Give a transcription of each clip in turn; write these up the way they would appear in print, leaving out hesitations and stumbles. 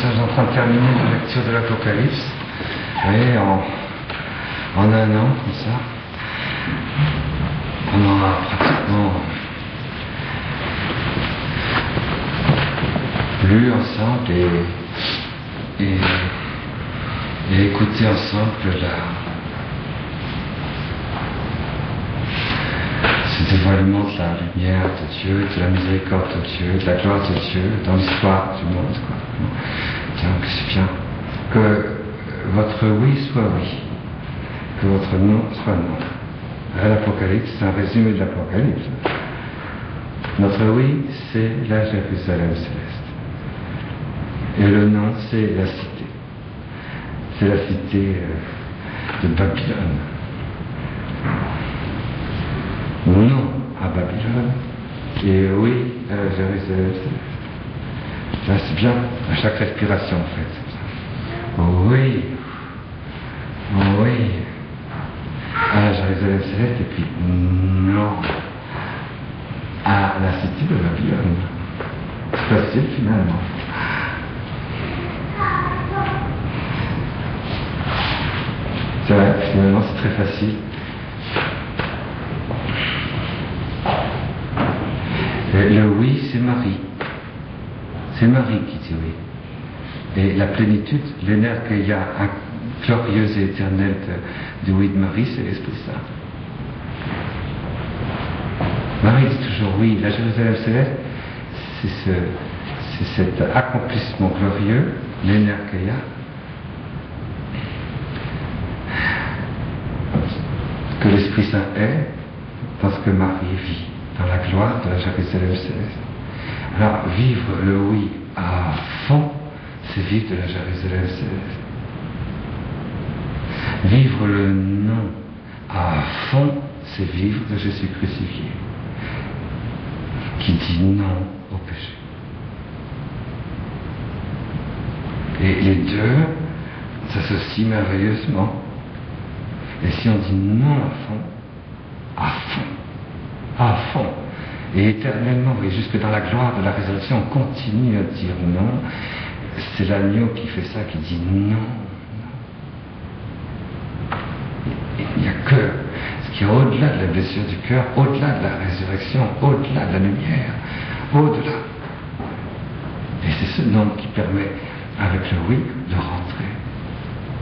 sommes en train de terminer la lecture de l'Apocalypse. Vous voyez, en un an, comme ça. On en a pratiquement lu ensemble et écouté ensemble ce dévoilement de la lumière de Dieu, de la miséricorde de Dieu, de la gloire de Dieu dans l'histoire du monde. Donc c'est bien que votre oui soit oui, que votre non soit non. L'Apocalypse, c'est un résumé de l'Apocalypse. Notre oui, c'est la Jérusalem céleste. Et le non, c'est la cité. C'est la cité de Babylone. Non à Babylone, et oui à la Jérusalem céleste. Là, c'est bien, à chaque respiration en fait. Oh oui, oh oui, à la Jérusalem céleste, et puis non à la cité de Babylone. C'est facile finalement. C'est vrai, finalement c'est très facile. Et le oui, c'est Marie. C'est Marie qui dit oui. Et la plénitude, l'énergie glorieuse et éternelle du oui de Marie, c'est l'Esprit Saint. Marie dit toujours oui. La Jérusalem céleste, c'est cet accomplissement glorieux, l'énergie, que l'Esprit Saint est dans ce que Marie vit, dans la gloire de la Jérusalem céleste. Alors, vivre le oui à fond, c'est vivre de la Jérusalem céleste. Vivre le non à fond, c'est vivre de Jésus crucifié, qui dit non au péché. Et les deux s'associent merveilleusement. Et si on dit non à fond, et éternellement, et jusque dans la gloire de la résurrection, on continue à dire non, c'est l'agneau qui fait ça, qui dit non. Il n'y a que ce qui est au-delà de la blessure du cœur, au-delà de la résurrection, au-delà de la lumière, au-delà. Et c'est ce non qui permet, avec le oui, de rentrer.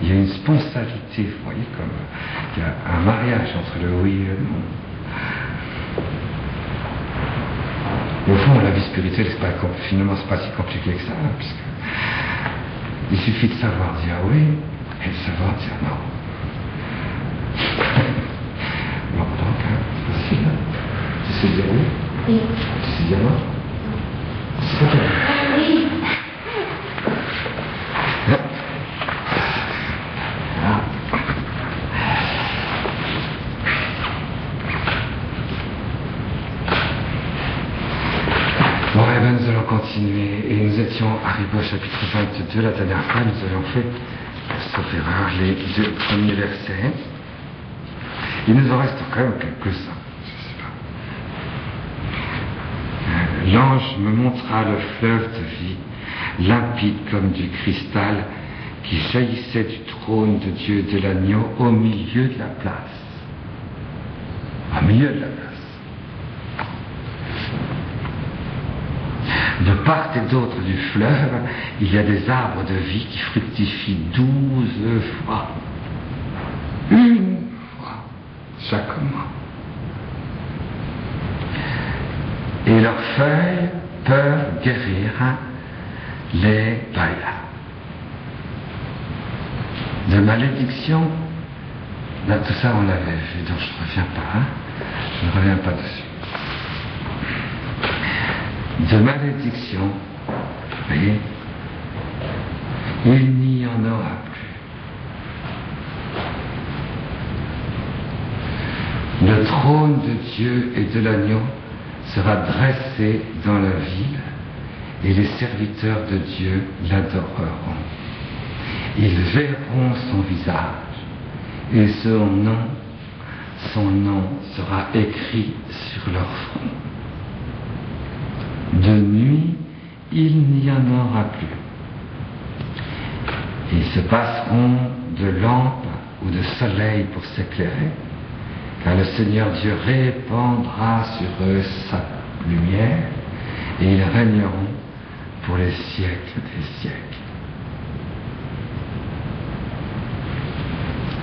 Il y a une spontanéité, vous voyez, comme il y a un mariage entre le oui et le non. Et au fond, la vie spirituelle, finalement, c'est pas si compliqué que ça, puisque il suffit de savoir dire oui et de savoir dire non. Bon, donc, c'est facile. Tu sais dire oui? Oui. Tu sais dire non? C'est pas toi. Oui. Nous allons continuer et nous étions arrivés au chapitre 22 la dernière fois. Nous avions fait, sauf erreur, les deux premiers versets. Il nous en reste quand même quelques-uns. Je sais pas. L'ange me montra le fleuve de vie, limpide comme du cristal, qui jaillissait du trône de Dieu et de l'agneau au milieu de la place. Au milieu de la place. De part et d'autre du fleuve, il y a des arbres de vie qui fructifient 12 fois. Une fois chaque mois. Et leurs feuilles peuvent guérir les baïlas. De malédiction, là, tout ça on l'avait vu, donc je ne reviens pas. Je ne reviens pas dessus. De malédiction, vous voyez, il n'y en aura plus. Le trône de Dieu et de l'agneau sera dressé dans la ville, et les serviteurs de Dieu l'adoreront. Ils verront son visage, et son nom sera écrit sur leur front. De nuit, il n'y en aura plus. Ils se passeront de lampes ou de soleil pour s'éclairer, car le Seigneur Dieu répandra sur eux sa lumière, et ils régneront pour les siècles des siècles.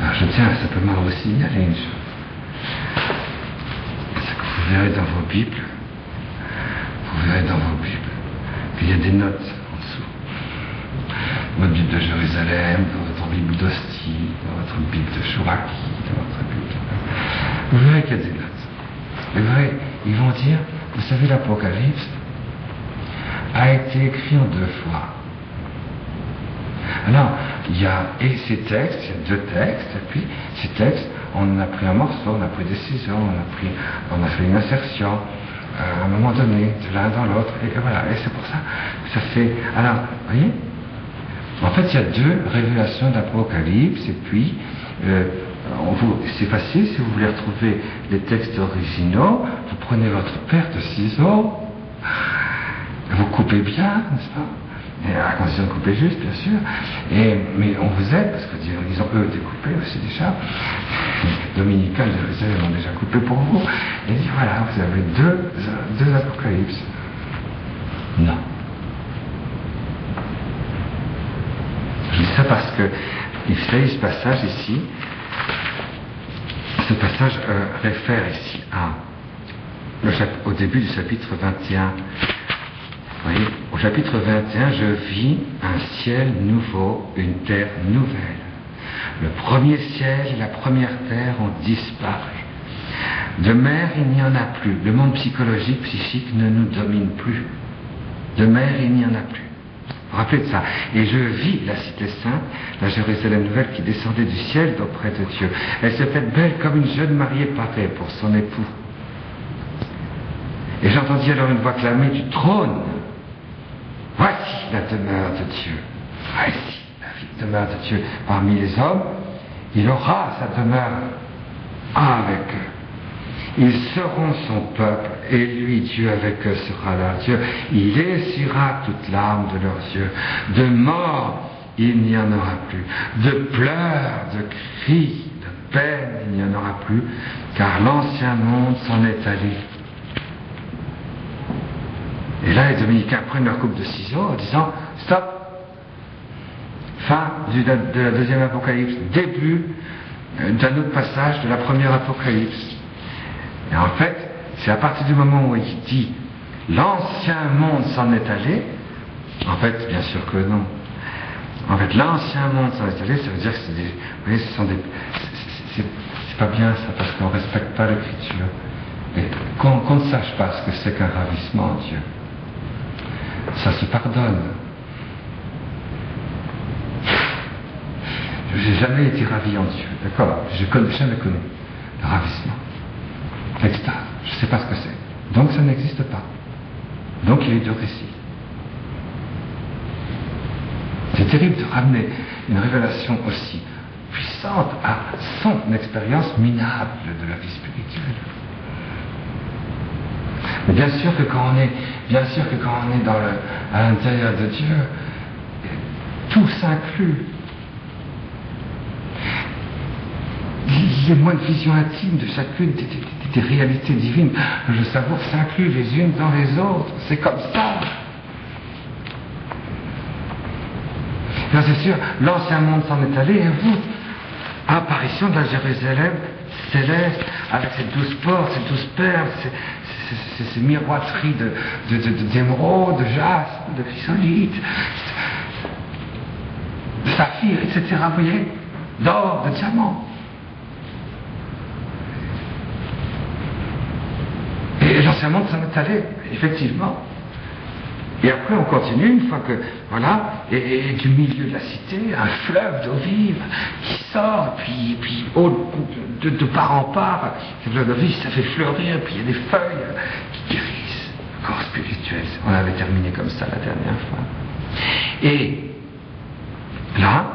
Alors je tiens simplement à vous signaler une chose. C'est que vous verrez dans vos Bibles, qu'il y a des notes en dessous. Votre Bible de Jérusalem, dans votre Bible d'Ostie, dans votre Bible de Chouraki, dans votre Bible. Vous verrez qu'il y a des notes. Et vous verrez, ils vont dire, vous savez, l'Apocalypse a été écrit en 2 fois. Alors, il y a ces textes, il y a 2 textes, et puis ces textes, on a pris un morceau, on a pris des ciseaux, on a fait une insertion, à un moment donné, de l'un dans l'autre, et voilà, et c'est pour ça que ça fait... Alors, vous voyez, en fait, il y a 2 révélations d'Apocalypse, et puis, c'est facile, si vous voulez retrouver les textes originaux, vous prenez votre paire de ciseaux, vous coupez bien, n'est-ce pas? Et à condition de couper juste, bien sûr. Mais on vous aide, parce qu'ils ont eux découpé aussi déjà. Les Dominicains de Jérusalem ont déjà coupé pour vous. Et dit voilà, vous avez deux apocalypses. Non. Je dis ça parce que il fait ce passage ici. Ce passage réfère ici au début du chapitre 21. Vous voyez, au chapitre 21, je vis un ciel nouveau, une terre nouvelle. Le premier ciel et la première terre ont disparu. De mer, il n'y en a plus. Le monde psychologique, psychique ne nous domine plus. De mer, il n'y en a plus. Vous vous rappelez de ça? Et je vis la cité sainte, la Jérusalem nouvelle qui descendait du ciel d'auprès de Dieu. Elle se fait belle comme une jeune mariée parée pour son époux. Et j'entendis alors une voix clamer du trône. Voici la demeure de Dieu. Voici la demeure de Dieu parmi les hommes. Il aura sa demeure avec eux. Ils seront son peuple, et lui, Dieu avec eux, sera leur Dieu. Il essuiera toute larme de leurs yeux. De mort, il n'y en aura plus. De pleurs, de cris, de peine, il n'y en aura plus, car l'ancien monde s'en est allé. Et là, les dominicains prennent leur coupe de ciseaux en disant « Stop !» Fin de la deuxième apocalypse, début d'un autre passage de la première apocalypse. Et en fait, c'est à partir du moment où il dit « L'ancien monde s'en est allé », en fait, bien sûr que non. En fait, l'ancien monde s'en est allé, ça veut dire que c'est des... Vous voyez, ce sont des... C'est pas bien ça, parce qu'on ne respecte pas l'écriture. Et qu'on ne sache pas ce que c'est qu'un ravissement en Dieu. Ça se pardonne. Je n'ai jamais été ravi en Dieu, d'accord? Je n'ai jamais connu le ravissement, l'extase. Je ne sais pas ce que c'est. Donc ça n'existe pas. Donc il y a eu 2 récits. C'est terrible de ramener une révélation aussi puissante à son expérience minable de la vie spirituelle. Mais bien sûr que quand on est à l'intérieur de Dieu, tout s'inclut. Les moines de vision intime de chacune des réalités divines, le savoir s'inclut les unes dans les autres. C'est comme ça. Bien c'est sûr, l'ancien monde s'en est allé, et vous, apparition de la Jérusalem céleste, avec ces 12 portes, ces 12 perles, ces miroiteries d'émeraude, de jaspe, de chrysolite, de saphir, etc., vous voyez, d'or, de diamant. Et l'ancien monde s'en est allé, effectivement. Et après, on continue, une fois que, voilà, et du milieu de la cité, un fleuve d'eau vive qui sort, puis de part en part, ce fleuve d'eau vive, ça fait fleurir, puis il y a des feuilles qui guérissent le corps spirituel. On avait terminé comme ça la dernière fois. Et là,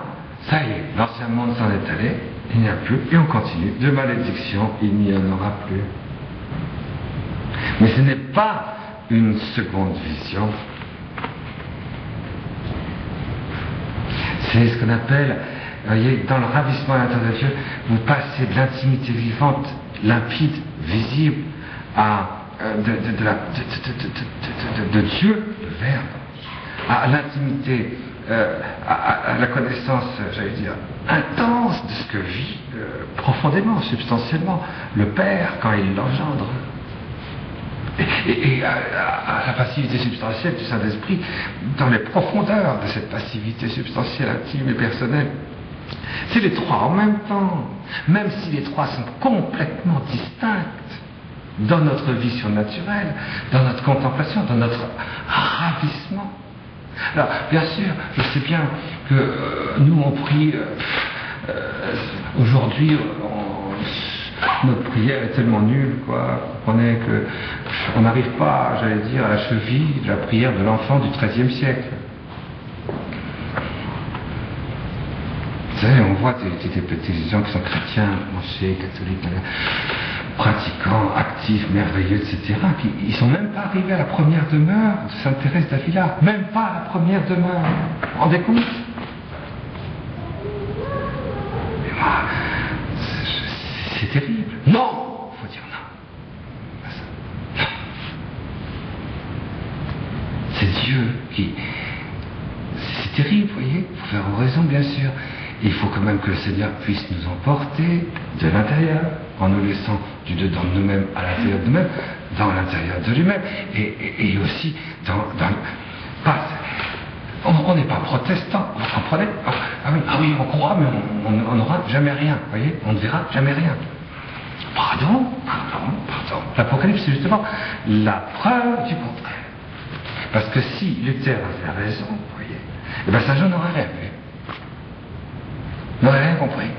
ça y est, l'ancien monde s'en est allé, il n'y a plus, et on continue. De malédiction, il n'y en aura plus. Mais ce n'est pas une seconde vision. C'est ce qu'on appelle, vous voyez, dans le ravissement à l'intérieur de Dieu, vous passez de l'intimité vivante, limpide, visible, de Dieu, le Verbe, à l'intimité, à la connaissance, j'allais dire, intense de ce que vit profondément, substantiellement, le Père quand il l'engendre. Et à la passivité substantielle du Saint-Esprit, dans les profondeurs de cette passivité substantielle, intime et personnelle. C'est les trois en même temps, même si les trois sont complètement distinctes dans notre vie surnaturelle, dans notre contemplation, dans notre ravissement. Alors, bien sûr, je sais bien que nous, on prie, aujourd'hui, notre prière est tellement nulle, quoi. Vous comprenez qu'on n'arrive pas, j'allais dire, à la cheville de la prière de l'enfant du XIIIe siècle. Vous savez, on voit des gens qui sont chrétiens, branchés, catholiques, pratiquants, actifs, merveilleux, etc., ils ne sont même pas arrivés à la première demeure de Sainte Thérèse d'Avila. Même pas à la première demeure. Vous vous rendez compte? Mais moi, c'est terrible. Non! Il faut dire non. Non. C'est Dieu qui... C'est terrible, vous voyez? Il faut faire oraison, bien sûr. Il faut quand même que le Seigneur puisse nous emporter de l'intérieur, en nous laissant du dedans de nous-mêmes à l'intérieur de nous-mêmes, dans l'intérieur de lui-même, et aussi on n'est pas protestant, vous comprenez? Ah oui, on croit, mais on n'aura jamais rien, vous voyez? On ne verra jamais rien. Pardon. L'Apocalypse, c'est justement la preuve du contraire. Parce que si Luther avait raison, vous voyez, et bien Saint Jean n'aurait rien vu. N'aurait rien compris.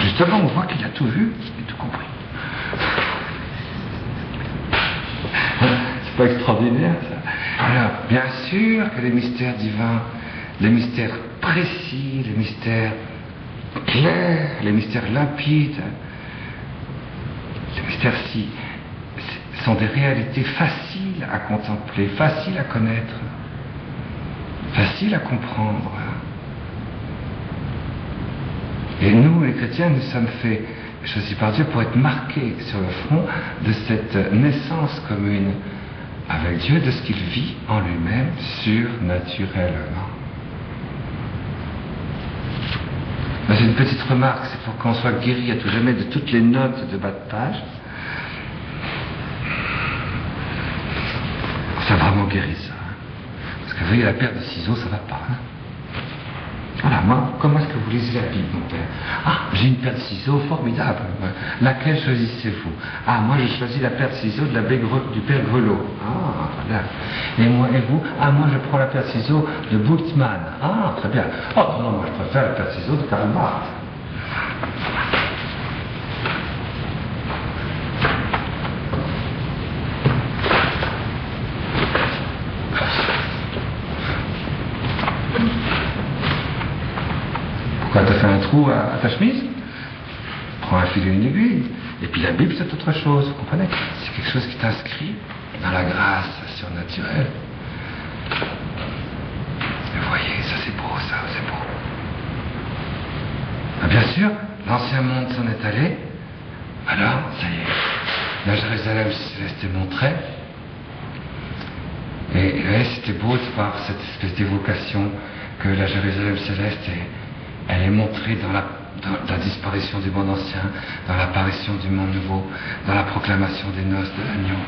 Justement, on voit qu'il a tout vu et tout compris. C'est pas extraordinaire, ça? Alors, bien sûr que les mystères divins, les mystères précis, les mystères clairs, les mystères limpides, les mystères sont des réalités faciles à contempler, faciles à connaître, faciles à comprendre. Et nous, les chrétiens, nous sommes faits, choisis par Dieu, pour être marqués sur le front de cette naissance commune avec Dieu, de ce qu'il vit en lui-même surnaturellement. C'est une petite remarque, c'est pour qu'on soit guéri à tout jamais de toutes les notes de bas de page. Ça a vraiment guéri ça. Parce que vous voyez, la paire de ciseaux, ça va pas. Voilà, moi, comment est-ce que vous lisez la Bible, mon père? Ah, j'ai une paire de ciseaux formidable. Laquelle choisissez-vous? Ah, moi, je choisis la paire de ciseaux de du père Grelot. Ah, très bien. Et vous? Ah, moi, je prends la paire de ciseaux de Bultmann. Ah, très bien. Oh, non, moi, je préfère la paire de ciseaux de Karl Barth. Pourquoi t'as fait un trou à ta chemise? Prends un fil et une aiguille. Et puis la Bible, c'est autre chose, vous comprenez? C'est quelque chose qui t'inscrit dans la grâce surnaturelle. Et vous voyez, ça c'est beau, ça, c'est beau. Ah, bien sûr, l'ancien monde s'en est allé. Alors, ça y est, la Jérusalem céleste est montrée. Et c'était beau de voir cette espèce d'évocation que la Jérusalem céleste elle est montrée dans la disparition du monde ancien, dans l'apparition du monde nouveau, dans la proclamation des noces de l'agneau.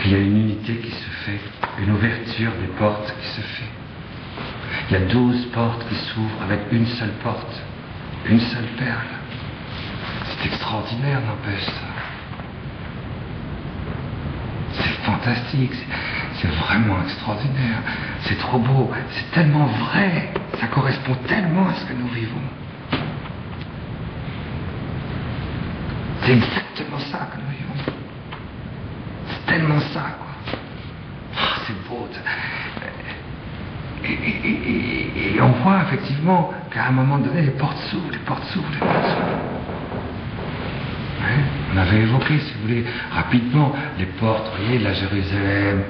Qu'il y a une unité qui se fait, une ouverture des portes qui se fait. Il y a 12 portes qui s'ouvrent avec une seule porte, une seule perle. C'est extraordinaire, n'empêche ça. C'est fantastique, c'est vraiment extraordinaire, c'est trop beau, c'est tellement vrai, ça correspond tellement à ce que nous vivons. C'est exactement ça que nous vivons. C'est tellement ça, quoi. Oh, c'est beau. Et on voit effectivement qu'à un moment donné, les portes s'ouvrent, les portes s'ouvrent, les portes s'ouvrent. On avait évoqué, si vous voulez, rapidement les portes, vous voyez, de la Jérusalem.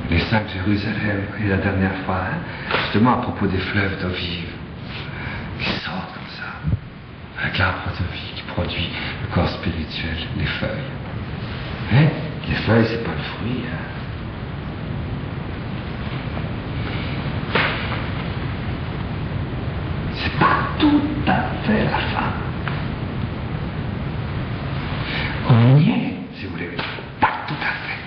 les 5 Jérusalem, et la dernière fois, hein, justement à propos des fleuves d'eau vive, qui sortent comme ça, avec l'arbre de vie qui produit le corps spirituel, les feuilles. Hein? Les feuilles, c'est pas le fruit. Hein. C'est pas tout à fait la fin. On y est, si vous voulez, pas tout à fait.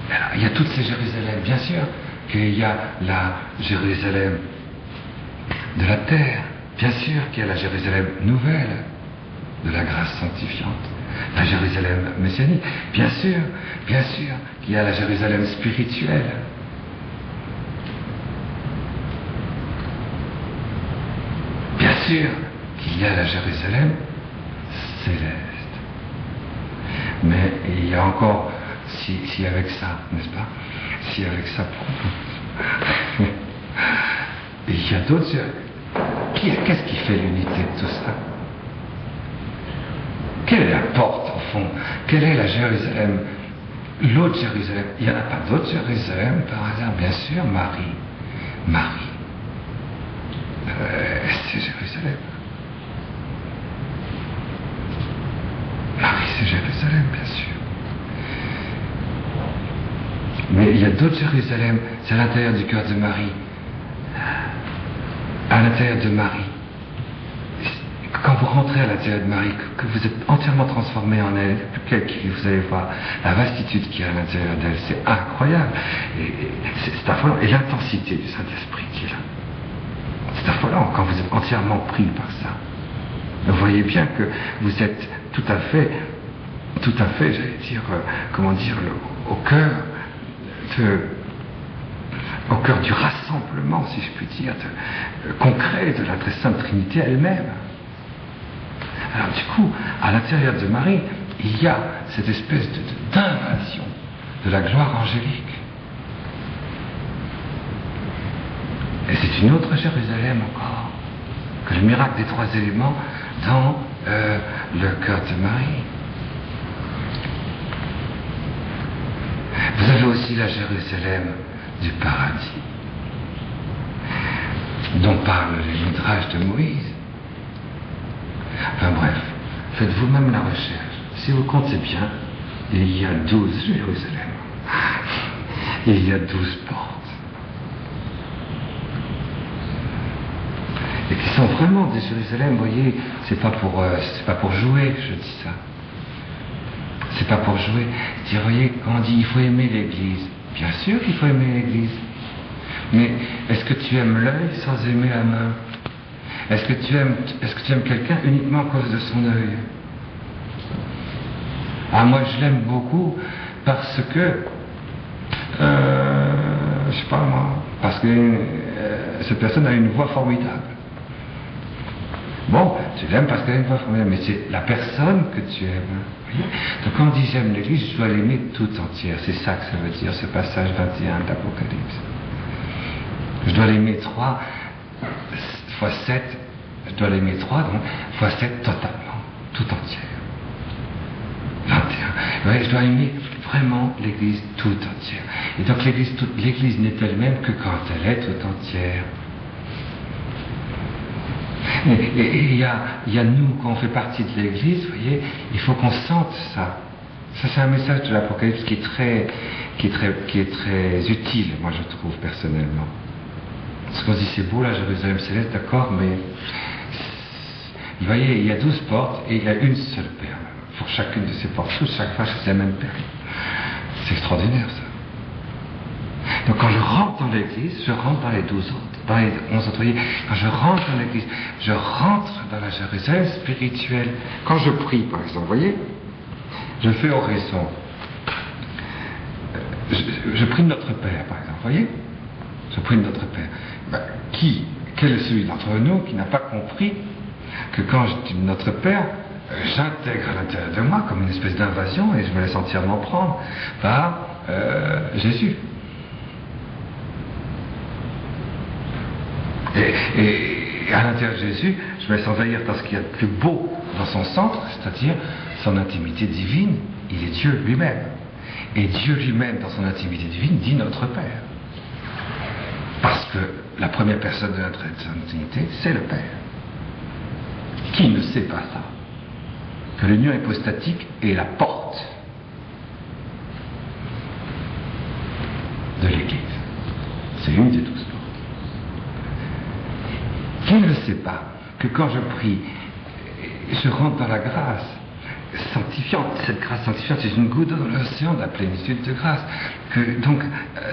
Alors, il y a toutes ces Jérusalem, bien sûr qu'il y a la Jérusalem de la terre, bien sûr qu'il y a la Jérusalem nouvelle de la grâce sanctifiante, la Jérusalem messianique, bien sûr qu'il y a la Jérusalem spirituelle. Bien sûr qu'il y a la Jérusalem céleste. Mais il y a encore, si avec ça, n'est-ce pas, si avec ça, il y a d'autres, qu'est-ce qui fait l'unité de tout ça? Quelle est la porte, au fond? Quelle est la Jérusalem? L'autre Jérusalem? Il n'y en a pas d'autre Jérusalem, par hasard? Bien sûr, Marie. C'est Jérusalem. Marie, c'est Jérusalem, bien sûr. Mais il y a d'autres Jérusalem, c'est à l'intérieur du cœur de Marie. À l'intérieur de Marie. Quand vous rentrez à l'intérieur de Marie, que vous êtes entièrement transformé en elle, vous allez voir la vastitude qu'il y a à l'intérieur d'elle, c'est incroyable. Et c'est affolant. Et l'intensité du Saint-Esprit qui est là. C'est affolant quand vous êtes entièrement pris par ça. Vous voyez bien que vous êtes tout à fait, j'allais dire, au cœur du rassemblement, si je puis dire, concret de la très sainte Trinité elle-même. Alors du coup, à l'intérieur de Marie, il y a cette espèce d'invasion de la gloire angélique. Et c'est une autre Jérusalem encore que le miracle des 3 éléments dans le cœur de Marie. Vous avez aussi la Jérusalem du paradis, dont parlent les midrash de Moïse. Enfin bref, faites vous-même la recherche. Si vous comptez bien, il y a 12 Jérusalem. Il y a 12 portes. Et qui sont vraiment des Jérusalem, vous voyez, c'est pas pour jouer, je dis ça. C'est pas pour jouer. Vous voyez, quand on dit il faut aimer l'Église, bien sûr qu'il faut aimer l'Église. Mais est-ce que tu aimes l'œil sans aimer la main? Est-ce que tu aimes quelqu'un uniquement à cause de son œil? Ah, moi je l'aime beaucoup parce que, je sais pas moi, parce que cette personne a une voix formidable. Bon, tu l'aimes parce qu'elle a une voix formidable, mais c'est la personne que tu aimes. Voyez. Donc quand on dit j'aime l'Église, je dois l'aimer tout entière. C'est ça que ça veut dire, ce passage 21 de l'Apocalypse. Je dois l'aimer 3 fois 7, je dois l'aimer 3, donc fois 7 totalement, tout entière. 21. Ouais, je dois aimer vraiment l'Église tout entière. Et donc l'Église n'est elle-même que quand elle est tout entière. Et il y a nous, quand on fait partie de l'Église, vous voyez, il faut qu'on sente ça. Ça, c'est un message de l'Apocalypse qui est très utile, moi je trouve personnellement. Parce qu'on se dit c'est beau la Jérusalem céleste, d'accord, mais vous voyez, il y a 12 portes et il y a une seule perle pour chacune de ces portes, chaque fois c'est la même perle. C'est extraordinaire ça. Donc quand je rentre dans l'Église, je rentre dans les 12 autres, dans les 11 autres. Voyez, quand je rentre dans l'Église, je rentre dans la Jérusalem spirituelle. Quand je prie, par exemple, vous voyez, je fais oraison. Je prie de notre Père, par exemple, vous voyez, je prie de notre Père. Ben, quel est celui d'entre nous qui n'a pas compris que quand je dis notre Père, j'intègre à l'intérieur de moi comme une espèce d'invasion et je me laisse entièrement prendre par Jésus. Et à l'intérieur de Jésus, je me laisse envahir par ce qu'il y a de plus beau dans son centre, c'est-à-dire son intimité divine. Il est Dieu lui-même. Et Dieu lui-même, dans son intimité divine, dit notre Père. Parce que la première personne de notre intimité, c'est le Père. Qui ne sait pas ça? Que l'union hypostatique est la porte de l'Église. C'est une des 12 portes. Qui ne sait pas que quand je prie, je rentre dans la grâce sanctifiante. Cette grâce sanctifiante, c'est une goutte dans l'océan de la plénitude de grâce. Que, donc,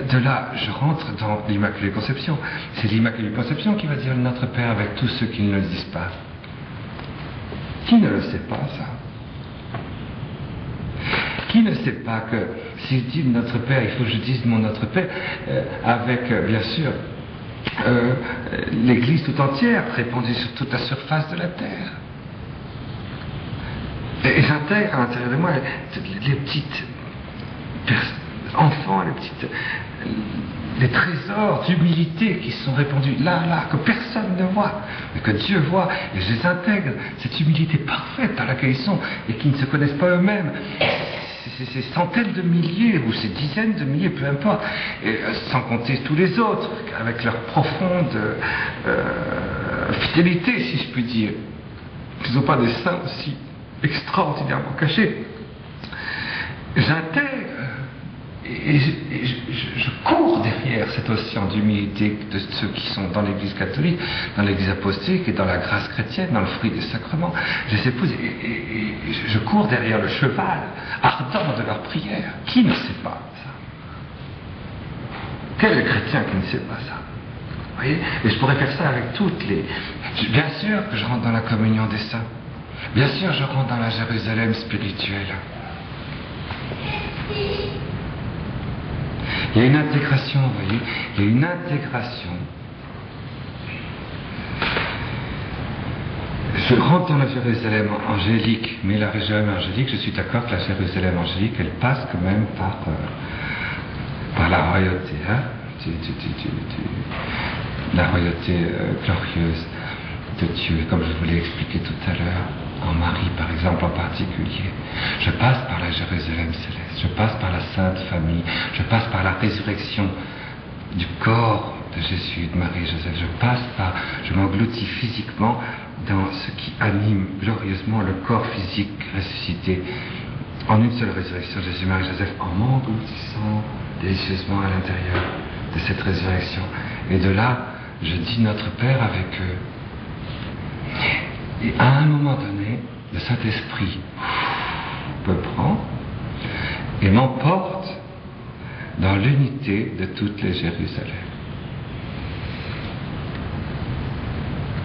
de là, je rentre dans l'Immaculée Conception. C'est l'Immaculée Conception qui va dire notre Père avec tous ceux qui ne le disent pas. Qui ne le sait pas, ça? Qui ne sait pas que si je dis notre Père, il faut que je dise mon notre Père, avec, bien sûr, l'Église tout entière, répandue sur toute la surface de la terre. Et j'intègre à l'intérieur de moi les petites enfants, les trésors d'humilité qui sont répandus là, que personne ne voit, mais que Dieu voit, et je les intègre, cette humilité parfaite dans laquelle ils sont, et qui ne se connaissent pas eux-mêmes. Ces centaines de milliers, ou ces dizaines de milliers, peu importe, et, sans compter tous les autres, avec leur profonde fidélité, si je puis dire. Ils n'ont pas des seins aussi extraordinairement cachés. J'intègre et je cours derrière cet océan d'humilité de ceux qui sont dans l'Église catholique, dans l'Église apostolique et dans la grâce chrétienne, dans le fruit des sacrements. Je les épouse et je cours derrière le cheval ardent de leur prière. Qui ne sait pas ça? Quel est le chrétien qui ne sait pas ça? Vous voyez? Et je pourrais faire ça avec toutes les... Bien sûr que je rentre dans la communion des saints. Bien sûr, je rentre dans la Jérusalem spirituelle. Il y a une intégration, vous voyez, il y a une intégration. Je rentre dans la Jérusalem angélique, mais la Jérusalem angélique, je suis d'accord que la Jérusalem angélique, elle passe quand même par la royauté, hein, la royauté glorieuse de Dieu, comme je vous l'ai expliqué tout à l'heure. En Marie, par exemple, en particulier. Je passe par la Jérusalem céleste, je passe par la Sainte Famille, je passe par la résurrection du corps de Jésus, de Marie et Joseph, je m'engloutis physiquement dans ce qui anime glorieusement le corps physique ressuscité en une seule résurrection, Jésus, Marie et Joseph, en m'engloutissant délicieusement à l'intérieur de cette résurrection. Et de là, je dis notre Père avec eux. Et à un moment donné, le Saint-Esprit me prend et m'emporte dans l'unité de toutes les Jérusalem.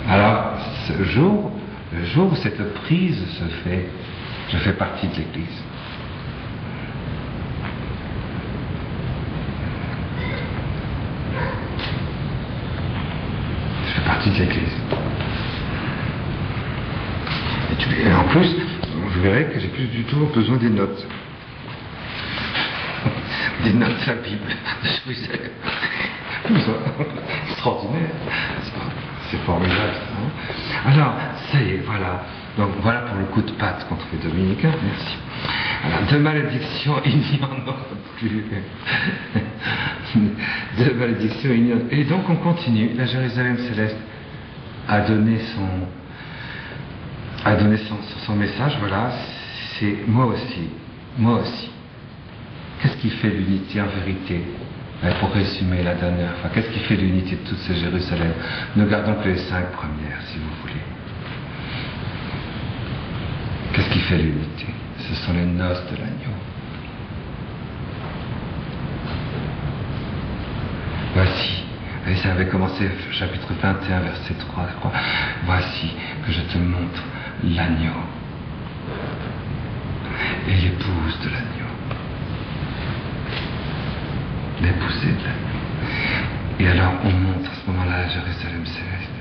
Alors, le jour où cette prise se fait, je fais partie de l'Église. Je fais partie de l'Église. Et en plus, vous verrez que j'ai plus du tout besoin des notes. Des notes de la Bible de Jérusalem. Extraordinaire. C'est formidable. Hein. Alors, ça y est, voilà. Donc voilà pour le coup de patte contre les dominicains. Merci. Alors, de malédiction, il n'y en aura plus. De malédiction, il n'y en a. Et donc on continue. La Jérusalem céleste a donné son message, voilà, c'est moi aussi. Qu'est-ce qui fait l'unité en vérité? Pour résumer la dernière fois, qu'est-ce qui fait l'unité de toutes ces Jérusalem? Ne gardons que les 5 premières, si vous voulez. Qu'est-ce qui fait l'unité? Ce sont les noces de l'agneau. Voici. Et ça avait commencé, chapitre 21, verset 3, je crois. Voici que je te montre l'agneau et l'épouse de l'agneau. L'épousée de l'agneau. Et alors on monte à ce moment-là à Jérusalem céleste,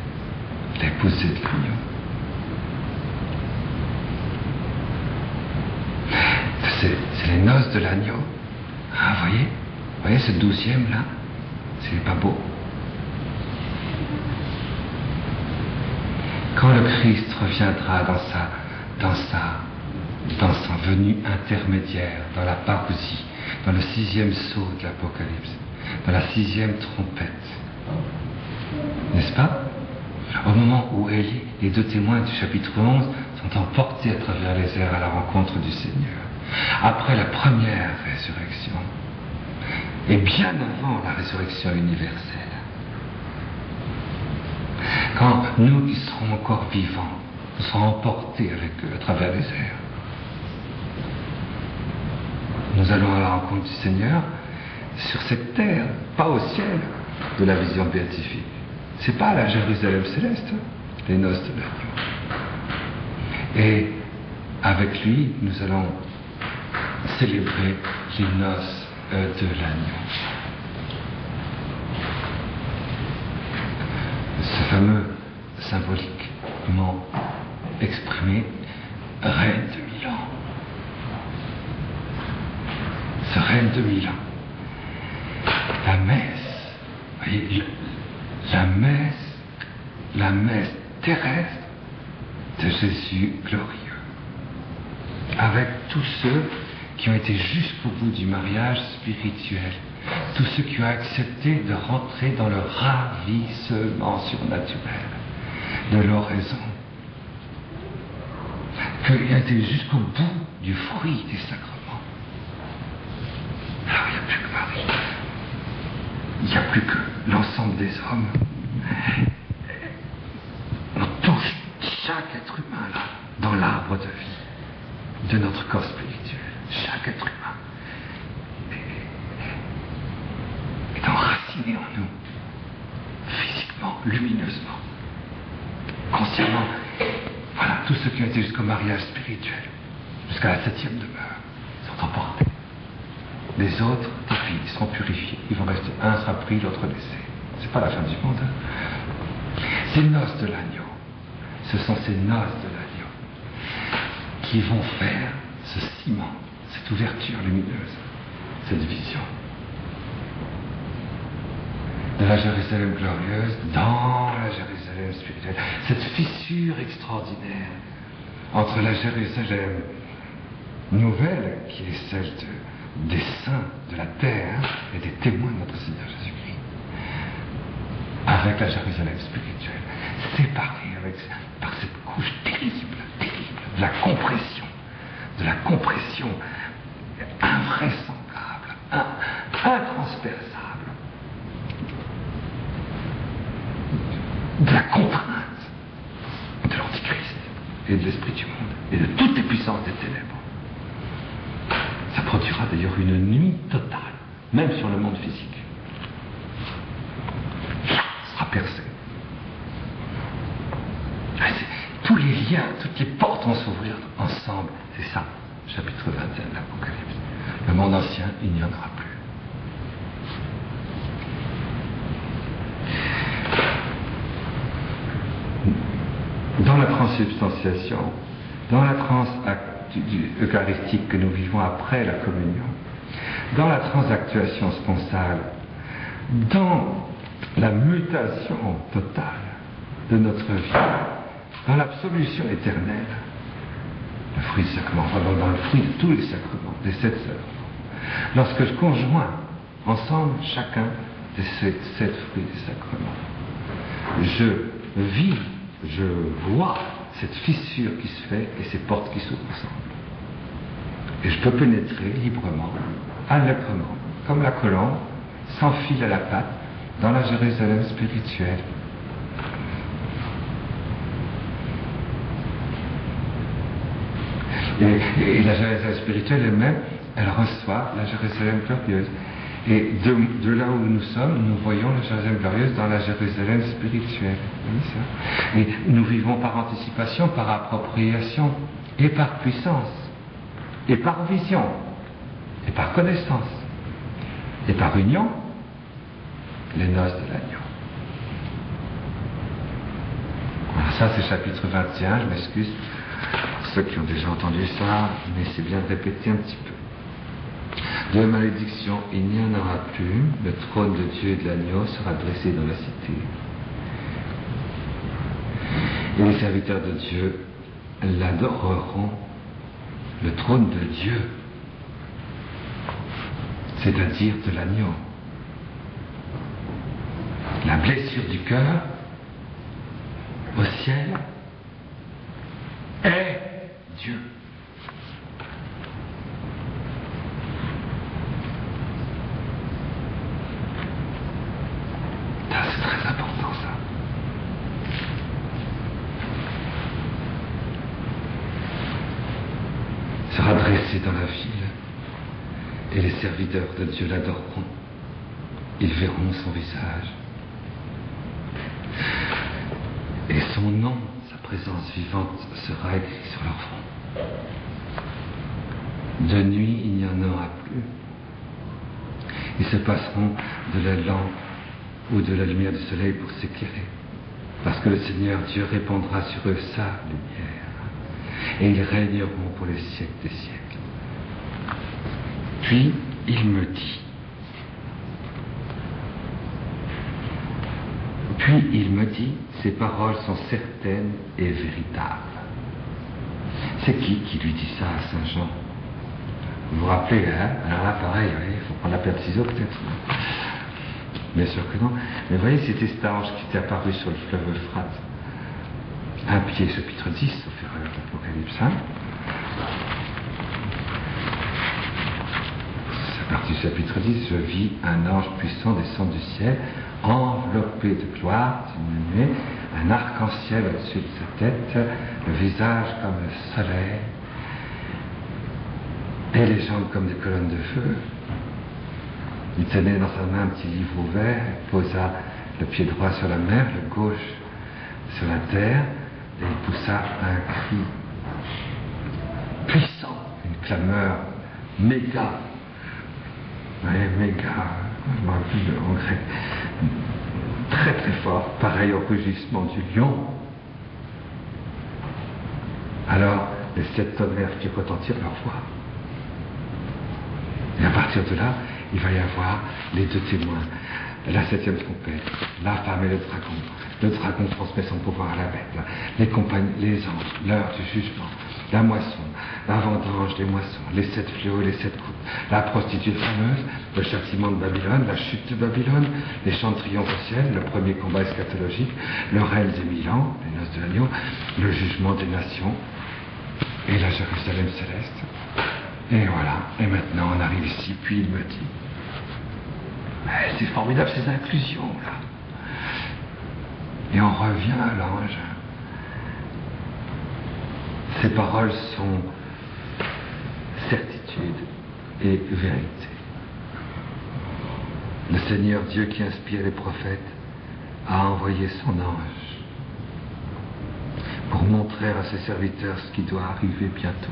l'épousée de l'agneau. C'est les noces de l'agneau. Ah, vous voyez ce 12e là? C'est pas beau? Quand le Christ reviendra dans sa venue intermédiaire, dans la parousie, dans le 6e sceau de l'Apocalypse, dans la 6e trompette. N'est-ce pas? Au moment où Élie, les 2 témoins du chapitre 11, sont emportés à travers les airs à la rencontre du Seigneur, après la première résurrection, et bien avant la résurrection universelle. Quand nous qui serons encore vivants, nous serons emportés avec eux à travers les airs, nous allons à la rencontre du Seigneur sur cette terre, pas au ciel de la vision béatifique. C'est pas la Jérusalem céleste, les noces de l'agneau. Et avec lui, nous allons célébrer les noces de l'agneau. Ce fameux symboliquement exprimé règne de 1000 ans. Ce règne de 1000 ans. La messe, voyez, la messe terrestre de Jésus glorieux, avec tous ceux qui ont été jusqu'au bout du mariage spirituel, tous ceux qui ont accepté de rentrer dans le ravissement surnaturel de l'oraison, qui ont été jusqu'au bout du fruit des sacrements. Alors il n'y a plus que Marie, il n'y a plus que l'ensemble des hommes. On touche chaque être humain là, dans l'arbre de vie de notre corps spirituel. Chaque être humain est enraciné en nous, physiquement, lumineusement, consciemment. Voilà, tous ceux qui ont été jusqu'au mariage spirituel, jusqu'à la 7e demeure, sont emportés. Les autres, ils seront purifiés. Ils vont rester. Un sera pris, l'autre laissé. C'est pas la fin du monde. Hein. Ces noces de l'agneau, ce sont ces noces de l'agneau qui vont faire ce ciment, cette ouverture lumineuse, cette vision de la Jérusalem glorieuse dans la Jérusalem spirituelle. Cette fissure extraordinaire entre la Jérusalem nouvelle, qui est celle des saints de la terre et des témoins de notre Seigneur Jésus-Christ, avec la Jérusalem spirituelle, séparée par cette couche terrible, de la compression invraisemblable, intransperçable, de la contrainte de l'Antichrist et de l'esprit du monde et de toutes les puissances des ténèbres. Ça produira d'ailleurs une nuit totale, même sur le monde physique. Ça sera percé. Tous les liens, toutes les portes vont s'ouvrir ensemble. C'est ça, chapitre 21 de l'Apocalypse. Le monde ancien, il n'y en aura plus. Dans la transsubstantiation, dans la transe eucharistique que nous vivons après la communion, dans la transactuation sponsale, dans la mutation totale de notre vie, dans l'absolution éternelle, le fruit du sacrement, dans le fruit de tous les sacrements, des 7 sacrements, lorsque je conjoins ensemble chacun de ces 7 fruits des sacrements, je vis, je vois cette fissure qui se fait et ces portes qui s'ouvrent ensemble. Et je peux pénétrer librement, allègrement, comme la colombe, sans fil à la patte, dans la Jérusalem spirituelle. Et la Jérusalem spirituelle elle-même, elle reçoit la Jérusalem glorieuse. Et de là où nous sommes, nous voyons la Jérusalem glorieuse dans la Jérusalem spirituelle. Oui, ça. Et nous vivons par anticipation, par appropriation, et par puissance, et par vision, et par connaissance, et par union, les noces de l'agneau. Alors ça, c'est chapitre 21, je m'excuse pour ceux qui ont déjà entendu ça, mais c'est bien de répéter un petit peu. De malédiction, il n'y en aura plus. Le trône de Dieu et de l'agneau sera dressé dans la cité. Et les serviteurs de Dieu l'adoreront. Le trône de Dieu. c'est-à-dire de l'agneau. La blessure du cœur au ciel est Dieu. Ça, c'est très important, ça. Sera dressé dans la ville, et les serviteurs de Dieu l'adoreront. Ils verront son visage. Et son nom, sa présence vivante, sera écrit sur leur front. De nuit, il n'y en aura plus. Ils se passeront de la lampe ou de la lumière du soleil pour s'éclairer, parce que le Seigneur Dieu répandra sur eux sa lumière, et ils régneront pour les siècles des siècles. Puis, il me dit, ces paroles sont certaines et véritables. C'est qui lui dit ça à Saint Jean? Vous vous rappelez, hein? Alors là, pareil, il faut prendre la paire de ciseaux peut-être. Bien sûr que non. Mais vous voyez, c'était cet ange qui était apparu sur le fleuve Euphrate. Un pied, chapitre 10, au fur et à mesure de l'Apocalypse 1. C'est parti du chapitre 10. Je vis un ange puissant descendre du ciel, enveloppé de gloire, diminué, un arc-en-ciel au-dessus de sa tête, le visage comme le soleil, et les jambes comme des colonnes de feu. Il tenait dans sa main un petit livre ouvert, il posa le pied droit sur la mer, le gauche sur la terre, et il poussa un cri puissant, une clameur méga. Oui, méga, je me rappelle en grec, très très fort, pareil au rugissement du lion. Alors, les 7 tonnerres firent retentir leur voix. Et à partir de là, il va y avoir les 2 témoins, la 7e trompette, la femme et le dragon. Le dragon transmet son pouvoir à la bête, les compagnies, les anges, l'heure du jugement, la moisson, la vendange des moissons, les 7 fléaux et les 7 coupes, la prostituée fameuse, le châtiment de Babylone, la chute de Babylone, les chants de triomphe au ciel, le premier combat eschatologique, le règne des 1000 ans, les noces de l'agneau, le jugement des nations et la Jérusalem céleste. Et voilà, et maintenant on arrive ici, puis il me dit, c'est formidable ces inclusions là. Et on revient à l'ange. Ces paroles sont certitude et vérité. Le Seigneur Dieu qui inspire les prophètes a envoyé son ange pour montrer à ses serviteurs ce qui doit arriver bientôt.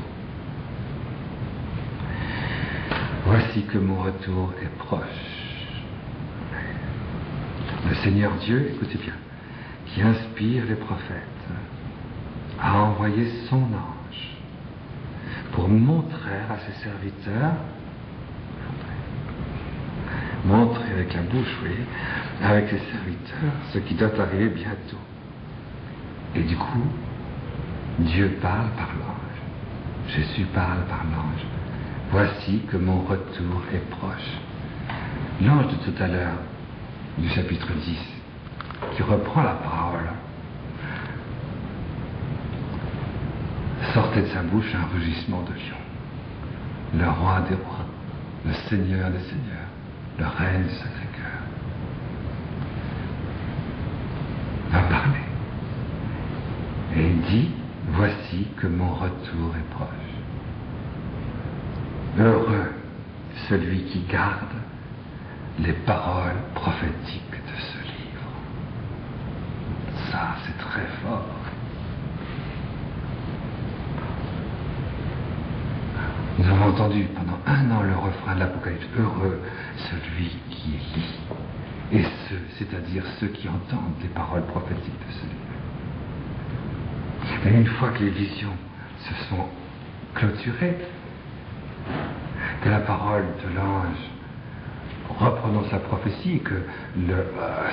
Voici que mon retour est proche. Le Seigneur Dieu, écoutez bien, qui inspire les prophètes, a envoyé son ange pour montrer à ses serviteurs, montrer avec la bouche, vous voyez, avec ses serviteurs, ce qui doit arriver bientôt. Et du coup, Dieu parle par l'ange. Jésus parle par l'ange. Voici que mon retour est proche. L'ange de tout à l'heure, du chapitre 10, qui reprend la parole, sortait de sa bouche un rugissement de lion. Le roi des rois, le Seigneur des seigneurs, le reine du Sacré-Cœur, va parler. Et il dit, voici que mon retour est proche. Heureux celui qui garde les paroles prophétiques de ce livre. Ça, c'est très fort. Nous avons entendu pendant 1 an le refrain de l'Apocalypse. Heureux celui qui lit. Et ceux, c'est-à-dire ceux qui entendent les paroles prophétiques de ce livre. Et une fois que les visions se sont clôturées, que la parole de l'ange reprenant sa prophétie, que le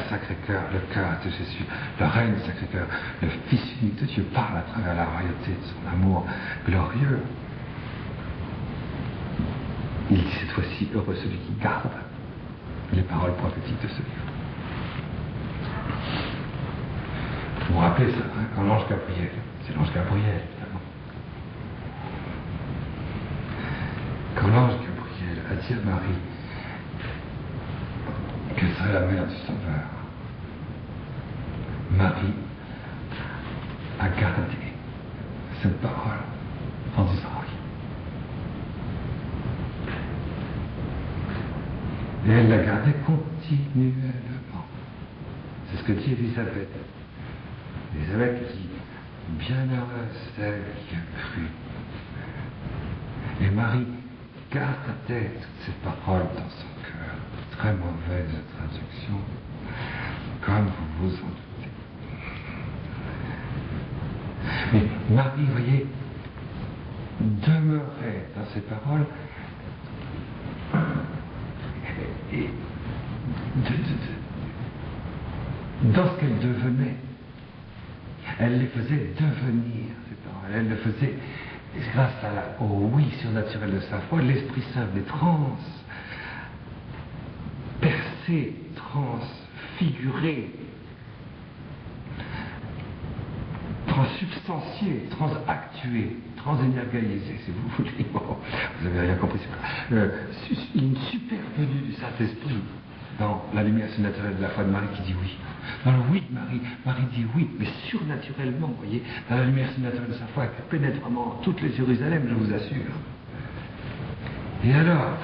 Sacré-Cœur, le cœur de Jésus, le règne du Sacré-Cœur, le Fils unique de Dieu parle à travers la royauté de son amour glorieux. Il dit cette fois-ci, heureux celui qui garde les paroles prophétiques de ce livre. Vous vous rappelez ça, hein, quand l'ange Gabriel, c'est l'ange Gabriel, évidemment. Quand l'ange Gabriel a dit à Marie qu'elle serait la mère du Sauveur, Marie a gardé cette parole en disant oui. Et elle l'a gardée continuellement. C'est ce que dit Élisabeth. Élisabeth dit, bienheureuse celle qui a cru. Et Marie gardait toutes ces paroles dans son cœur. Très mauvaise traduction, comme vous vous en doutez. Mais Marie, voyez, demeurait dans ces paroles et dans ce qu'elle devenait. Elle les faisait devenir, ces paroles. Elle le faisait grâce au oui surnaturel de sa foi. L'Esprit Saint les transpercé, transfiguré, transsubstantié, transactué, transénergalisé, si vous voulez. Bon, vous n'avez rien compris. Une supervenue du Saint-Esprit dans la lumière surnaturelle de la foi de Marie qui dit oui. Dans le oui de Marie, Marie dit oui, mais surnaturellement, vous voyez, dans la lumière surnaturelle de sa foi qui pénètre vraiment toutes les Jérusalem, je vous assure. Et alors,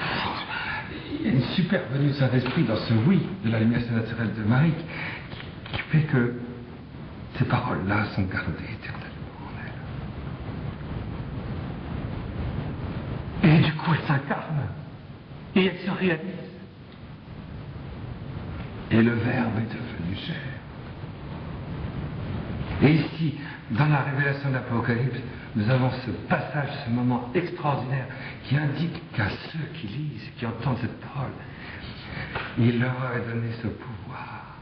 il y a une supervenue du Saint-Esprit dans ce oui de la lumière surnaturelle de Marie qui fait que ces paroles-là sont gardées éternellement en elle. Et du coup, elles s'incarnent. Et elles se réalisent. Et le Verbe est devenu chair. Et ici, dans la révélation de l'Apocalypse, nous avons ce passage, ce moment extraordinaire qui indique qu'à ceux qui lisent, qui entendent cette parole, il leur avait donné ce pouvoir,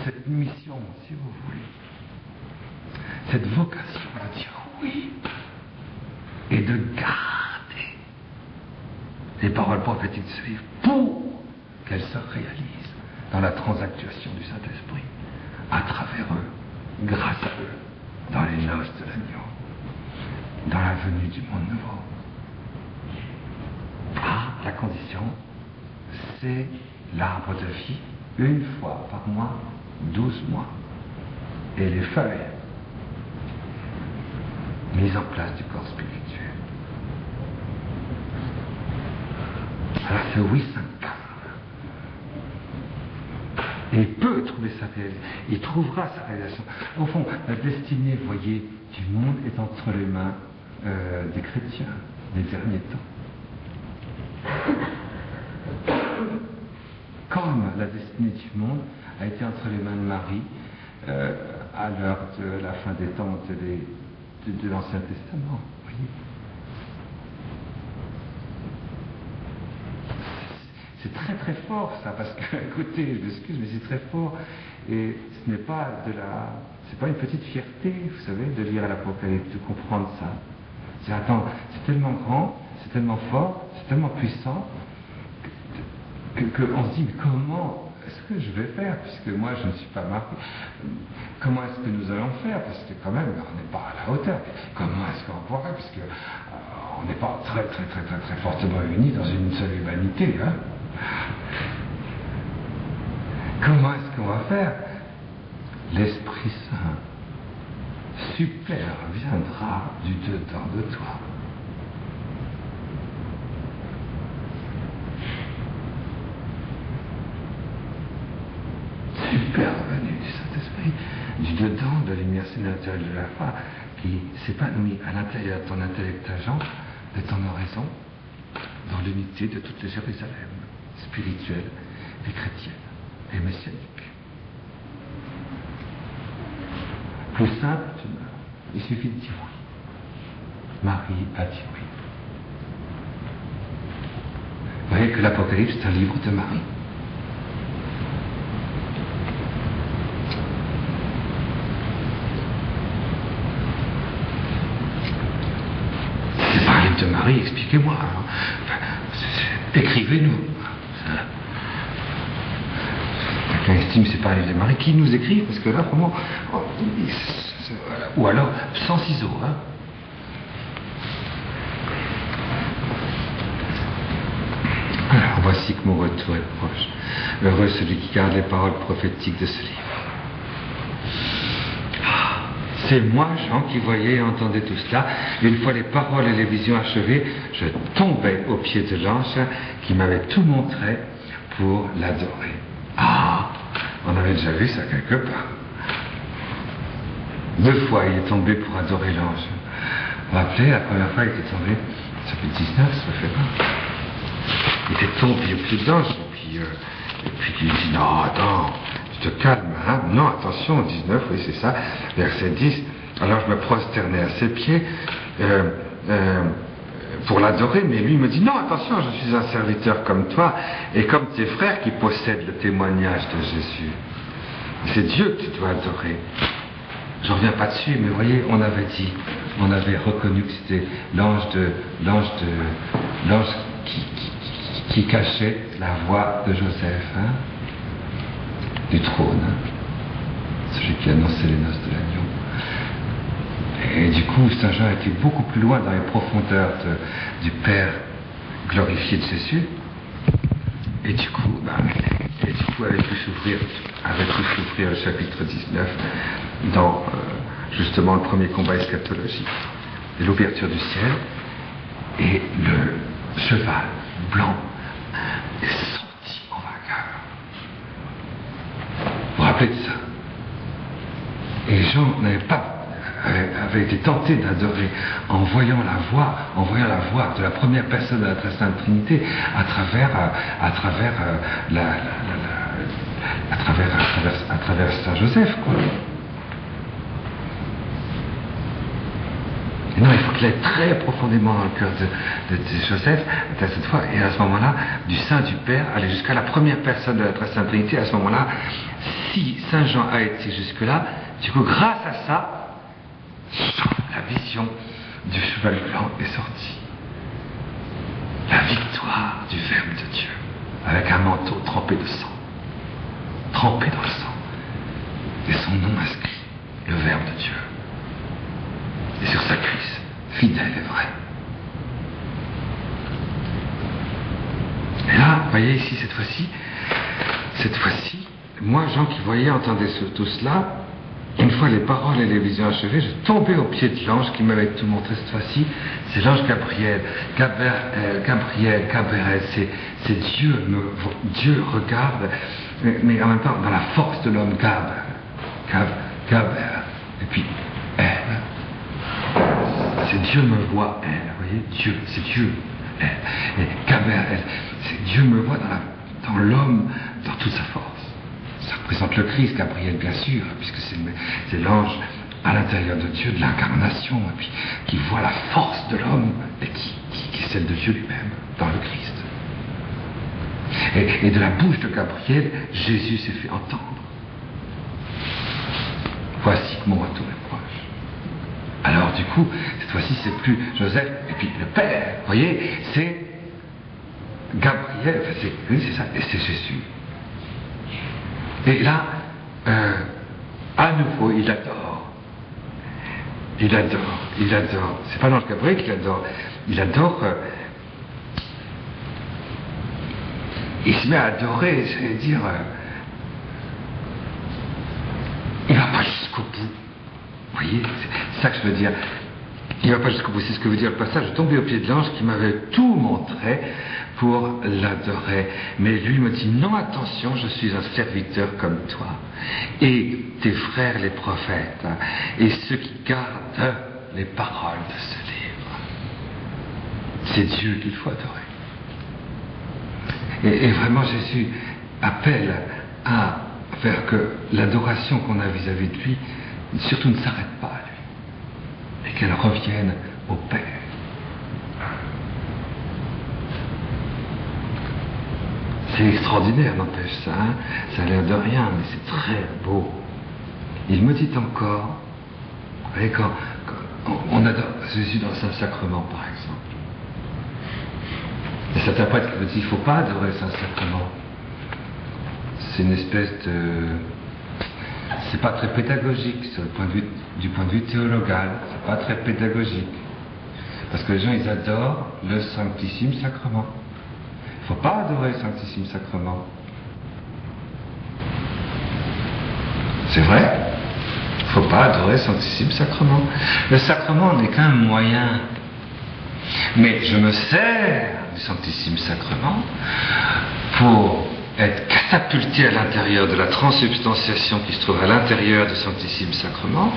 cette mission, si vous voulez, cette vocation de dire oui et de garder les paroles prophétiques de ce livre pour qu'elles se réalisent dans la transactuation du Saint-Esprit, à travers eux, grâce à eux, dans les noces de l'agneau, dans la venue du monde nouveau. Ah, la condition, c'est l'arbre de vie, une fois par mois, 12 mois. Et les feuilles, mises en place du corps spirituel. Alors ce oui s'incarne. Et peut trouver sa réalisation. Il trouvera sa réalisation. Au fond, la destinée, vous voyez, du monde est entre les mains des chrétiens des derniers temps. Comme la destinée du monde a été entre les mains de Marie à l'heure de la fin des temps de l'Ancien Testament. Vous voyez. C'est très très fort ça, parce que, écoutez, je m'excuse, mais c'est très fort, et ce n'est pas c'est pas une petite fierté, vous savez, de lire l'Apocalypse, de comprendre ça. C'est tellement grand, c'est tellement fort, c'est tellement puissant, qu'on se dit, mais comment est-ce que je vais faire, puisque moi je ne suis pas marié, comment est-ce que nous allons faire, parce que quand même, on n'est pas à la hauteur, comment est-ce qu'on pourrait, puisque on n'est pas très très très très très fortement unis dans une seule humanité, hein. Comment est-ce qu'on va faire? L'Esprit Saint superviendra du dedans de toi. Supervenue du Saint-Esprit, du dedans de la lumière surnaturelle de la foi, qui s'épanouit à l'intérieur de ton intellect agent, de ton oraison, dans l'unité de toutes les Jérusalem spirituelles et chrétiennes et messianiques. Plus simple, tu meurs. Il suffit de dire oui. Marie a dit oui. Vous voyez que l'Apocalypse est un livre de Marie. C'est pas un livre de Marie. Marie, expliquez-moi. Écrivez-nous. Quelqu'un estime c'est pas un livre de Marie, qui nous écrit, parce que là, vraiment, ou alors sans ciseaux, hein. Alors, voici que mon retour est proche. Heureux celui qui garde les paroles prophétiques de ce livre. C'est moi, Jean, qui voyais et entendais tout cela. Une fois les paroles et les visions achevées, je tombais aux pieds de l'ange qui m'avait tout montré pour l'adorer. Ah, on avait déjà vu ça quelque part. 2 fois, il est tombé pour adorer l'ange. Vous vous rappelez, la première fois, il était tombé, ça fait 19, ça fait pas. Il était tombé au pied de l'ange, et puis il dit, non, attends, tu te calmes, hein, non, attention, 19, oui, c'est ça, verset 10, alors je me prosternais à ses pieds, pour l'adorer, mais lui me dit, non, attention, je suis un serviteur comme toi, et comme tes frères qui possèdent le témoignage de Jésus. C'est Dieu que tu dois adorer. Je reviens pas dessus, mais vous voyez, on avait dit, on avait reconnu que c'était l'ange qui cachait la voix de Joseph, hein, du trône, hein, celui qui annonçait les noces de l'agneau. Et du coup, Saint Jean était beaucoup plus loin dans les profondeurs du Père glorifié de Jésus. Et du coup, avait pu s'ouvrir le chapitre 19 dans justement le premier combat eschatologique, l'ouverture du ciel, et le cheval blanc est sorti en vainqueur. Vous vous rappelez de ça? Et Jean avait été tenté d'adorer en voyant la voix de la première personne de la Très Sainte Trinité à travers Saint Joseph, quoi. Et non, il faut qu'il aille très profondément dans le cœur de Joseph, cette fois, et à ce moment-là, du sein du Père, aller jusqu'à la première personne de la Très Sainte Trinité. À ce moment-là, si Saint Jean a été jusque-là, du coup, grâce à ça, la vision du cheval blanc est sortie. La victoire du Verbe de Dieu, avec un manteau trempé de sang, trempé dans le sang, et son nom inscrit, le Verbe de Dieu. Et sur sa cuisse, fidèle et vrai. Et là, vous voyez ici, cette fois-ci, moi, Jean qui voyais, entendait tout cela, une fois les paroles et les visions achevées, je tombais au pied de l'ange qui m'avait tout montré cette fois-ci. C'est l'ange Gabriel. Gabriel, c'est Dieu. Dieu regarde, mais en même temps, dans la force de l'homme, Gabriel. Et puis, elle. C'est Dieu me voit, elle. Vous voyez, Dieu, c'est Dieu, elle. Et Gabriel, c'est Dieu me voit dans l'homme, dans toute sa force. Ça représente le Christ, Gabriel, bien sûr, puisque c'est l'ange à l'intérieur de Dieu, de l'incarnation, et puis qui voit la force de l'homme, et qui est celle de Dieu lui-même, dans le Christ. Et de la bouche de Gabriel, Jésus s'est fait entendre. Voici que mon retour est proche. Alors du coup, cette fois-ci, c'est plus Joseph, et puis le Père, vous voyez, c'est Gabriel, enfin, c'est ça, et c'est Jésus. Et là, à nouveau, il adore. C'est pas l'ange Gabriel qui adore. Il adore. Il se met à adorer, c'est-à-dire. Il va pas jusqu'au bout. Vous voyez, c'est ça que je veux dire. Il va pas jusqu'au bout. C'est ce que veut dire le passage. Je tombais au pied de l'ange qui m'avait tout montré pour l'adorer. Mais lui me dit, non, attention, je suis un serviteur comme toi, et tes frères les prophètes, et ceux qui gardent les paroles de ce livre. C'est Dieu qu'il faut adorer. Et vraiment, Jésus appelle à faire que l'adoration qu'on a vis-à-vis de lui, surtout ne s'arrête pas à lui, et qu'elle revienne au Père. C'est extraordinaire, n'empêche ça, hein. Ça a l'air de rien, mais c'est très beau. Il me dit encore, vous voyez, quand on adore Jésus dans le Saint-Sacrement, par exemple, Il y a certains prêtres qui me disent qu'il ne faut pas adorer le Saint-Sacrement. C'est une espèce de... C'est pas très pédagogique du point de vue théologal. C'est pas très pédagogique. Parce que les gens, ils adorent le Sanctissime Sacrement. Il ne faut pas adorer le Sanctissime Sacrement. C'est vrai. Il ne faut pas adorer le Sanctissime Sacrement. Le sacrement n'est qu'un moyen. Mais je me sers du Sanctissime Sacrement pour être catapulté à l'intérieur de la transsubstantiation qui se trouve à l'intérieur du Sanctissime Sacrement,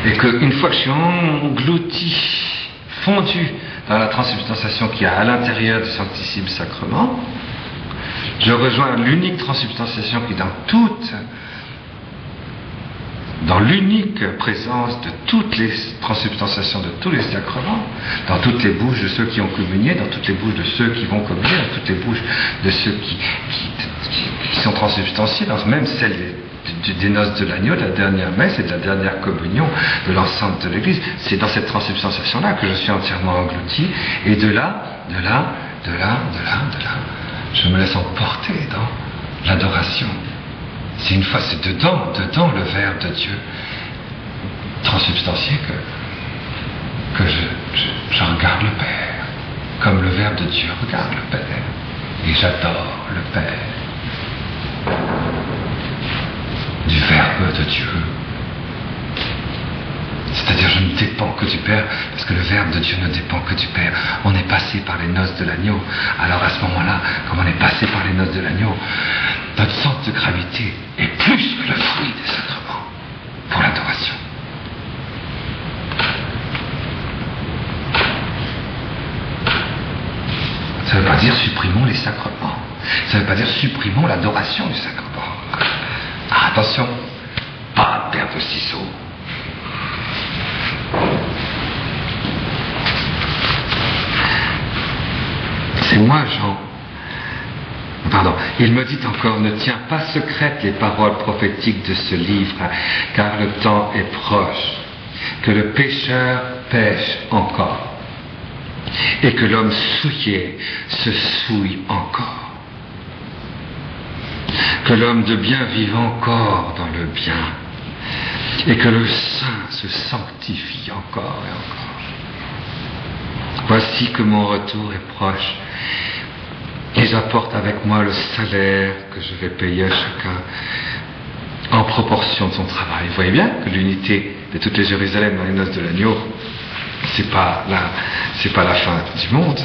et qu'une fois que je suis englouti, fondu dans la transsubstantiation qu'il y a à l'intérieur du Sanctissime Sacrement, je rejoins l'unique transsubstantiation qui est dans l'unique présence de toutes les transsubstantiations de tous les sacrements, dans toutes les bouches de ceux qui ont communié, dans toutes les bouches de ceux qui vont communier, dans toutes les bouches de ceux qui sont transsubstantiés, dans même celle des noces de l'agneau, de la dernière messe et de la dernière communion de l'enceinte de l'Église. C'est dans cette transsubstantiation-là que je suis entièrement englouti, et de là, je me laisse emporter dans l'adoration. C'est une fois, c'est dedans le Verbe de Dieu transubstantié que je regarde le Père, comme le Verbe de Dieu regarde le Père, et j'adore le Père, du Verbe de Dieu. C'est-à-dire, je ne dépends que du Père, parce que le Verbe de Dieu ne dépend que du Père. On est passé par les noces de l'agneau. Alors à ce moment-là, comme on est passé par les noces de l'agneau, notre centre de gravité est plus que le fruit des sacrements pour l'adoration. Ça ne veut pas dire supprimons les sacrements. Ça ne veut pas dire supprimons l'adoration du sacrement. Ah, attention, pas de paire de ciseaux. C'est moi, Jean. Pardon. Il me dit encore, ne tiens pas secrètes les paroles prophétiques de ce livre, car le temps est proche, que le pécheur pêche encore, et que l'homme souillé se souille encore, que l'homme de bien vive encore dans le bien, et que le saint se sanctifie encore et encore. Voici que mon retour est proche, et j'apporte avec moi le salaire que je vais payer à chacun en proportion de son travail. Vous voyez bien que l'unité de toutes les Jérusalem dans les noces de l'agneau, c'est pas la fin du monde.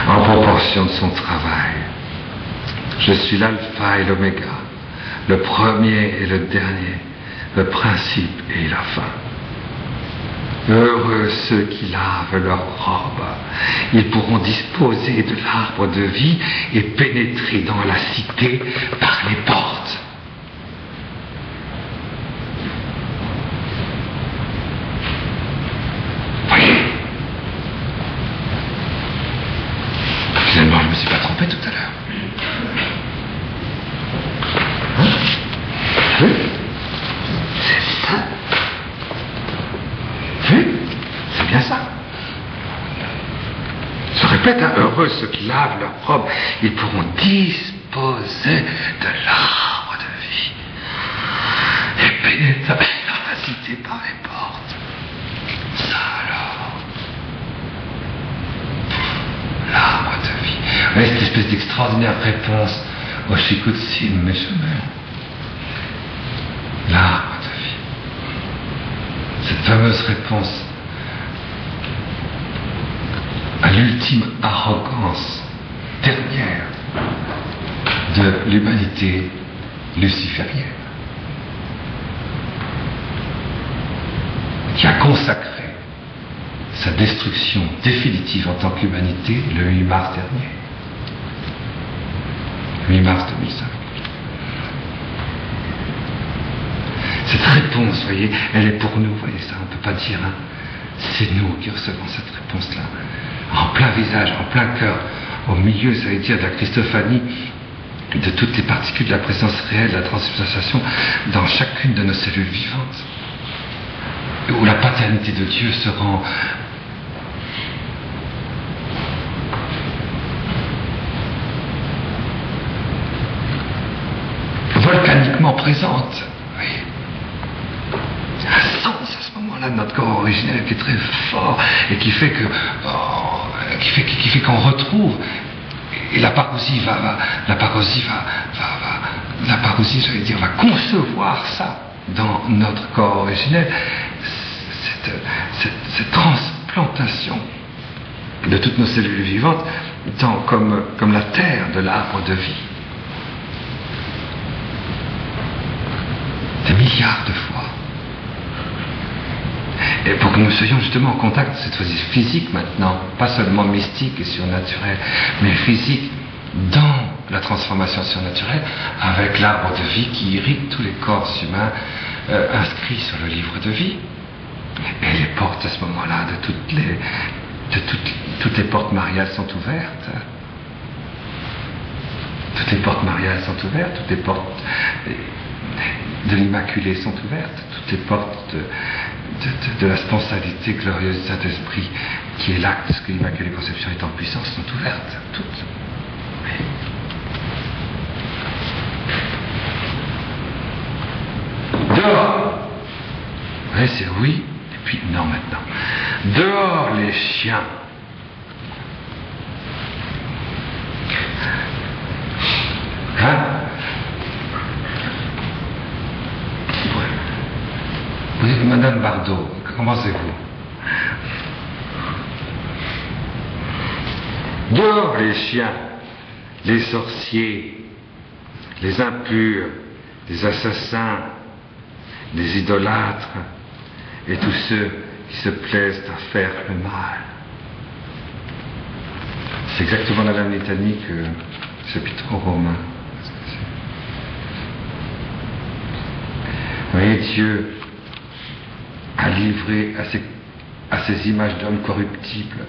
En proportion de son travail. Je suis l'alpha et l'oméga, le premier et le dernier, le principe et la fin. Heureux ceux qui lavent leurs robes, ils pourront disposer de l'arbre de vie et pénétrer dans la cité par les portes. Voyez, finalement je ne me suis pas trompé tout à l'heure. Oui, c'est ça. Oui, c'est bien ça. Je répète, heureux ceux qui lavent leurs robes, ils pourront disposer de l'arbre de vie et pénétrer dans la cité par les portes. Ça alors, l'arbre de vie. Vous voyez cette espèce d'extraordinaire réponse au Shikutsin, mes chemins. L'arbre de vie. Cette fameuse réponse à l'ultime arrogance dernière de l'humanité luciférienne, qui a consacré sa destruction définitive en tant qu'humanité le 8 mars dernier. 8 mars 2005. Cette réponse, vous voyez, elle est pour nous, vous voyez ça, on ne peut pas dire, hein, c'est nous qui recevons cette réponse-là, en plein visage, en plein cœur, au milieu, ça veut dire, de la Christophanie, de toutes les particules de la présence réelle, de la transubstantiation dans chacune de nos cellules vivantes, où la paternité de Dieu se rend volcaniquement présente. Oui. C'est un sens à ce moment-là de notre corps originel qui est très fort et qui fait que qui fait qu'on retrouve. Et la parousie j'allais dire, va concevoir ça dans notre corps originel, cette transplantation de toutes nos cellules vivantes, comme la terre de l'arbre de vie. Des milliards de fois. Et pour que nous soyons justement en contact, cette fois-ci physique maintenant, pas seulement mystique et surnaturel, mais physique dans la transformation surnaturelle, avec l'arbre de vie qui irrigue tous les corps humains inscrits sur le livre de vie. Et les portes à ce moment-là toutes les portes mariales sont ouvertes. Toutes les portes mariales sont ouvertes, toutes les portes de l'Immaculée sont ouvertes, toutes les portes de la spontanéité glorieuse du Saint-Esprit, qui est l'acte que l'Immaculée Conception est en puissance, sont ouvertes, toutes. Oui. Dehors. Oui, c'est oui, et puis non maintenant. Dehors les chiens. Hein? Vous dites, Madame Bardot, comment pensez-vous? Dehors les chiens, les sorciers, les impurs, les assassins, les idolâtres et tous ceux qui se plaisent à faire le mal. C'est exactement la même litanie que le chapitre aux Romains. Vous voyez, Dieu a livré à ces images d'hommes corruptibles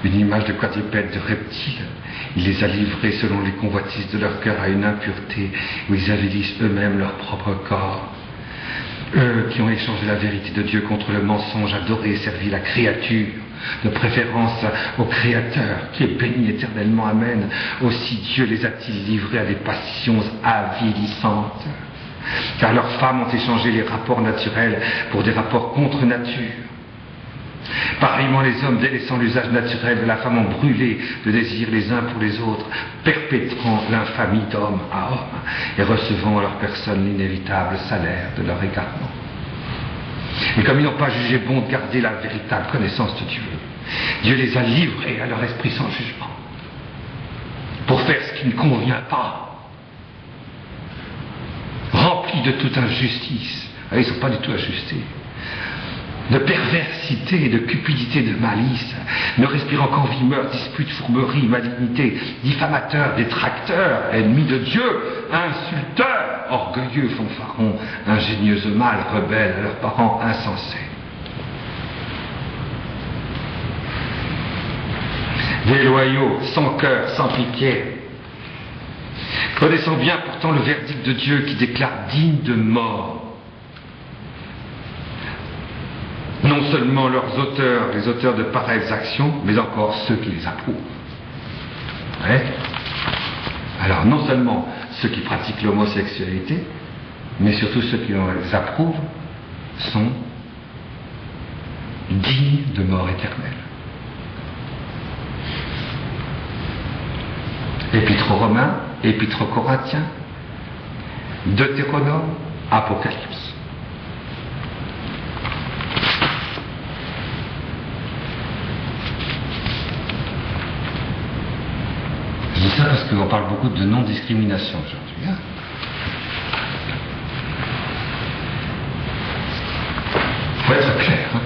une image de quadrupèdes, de reptiles. Il les a livrés selon les convoitises de leur cœur à une impureté où ils avilissent eux-mêmes leur propre corps. Eux qui ont échangé la vérité de Dieu contre le mensonge, adoré et servi la créature, de préférence au Créateur qui est béni éternellement, amen. Aussi Dieu les a-t-il livrés à des passions avilissantes, car leurs femmes ont échangé les rapports naturels pour des rapports contre nature. Pareillement, les hommes, délaissant l'usage naturel de la femme, ont brûlé de désir les uns pour les autres, perpétrant l'infamie d'homme à homme et recevant à leur personne l'inévitable salaire de leur égarement. Mais comme ils n'ont pas jugé bon de garder la véritable connaissance de Dieu, Dieu les a livrés à leur esprit sans jugement, pour faire ce qui ne convient pas, remplis de toute injustice. Ils ne sont pas du tout ajustés. De perversité, de cupidité, de malice, ne respirant qu'envie, meurtre, dispute, fourberie, malignité, diffamateurs, détracteurs, ennemis de Dieu, insulteurs, orgueilleux, fanfarons, ingénieux au mal, rebelles à leurs parents insensés. Déloyaux, sans cœur, sans pitié, connaissant bien pourtant le verdict de Dieu qui déclare digne de mort non seulement leurs auteurs, les auteurs de pareilles actions, mais encore ceux qui les approuvent. Ouais. Alors non seulement ceux qui pratiquent l'homosexualité, mais surtout ceux qui les approuvent sont dignes de mort éternelle. Épître aux Romains, Épître aux Corinthiens, Deutéronome, Apocalypse. Je dis ça parce qu'on parle beaucoup de non-discrimination aujourd'hui. Hein. Il faut être clair. Hein.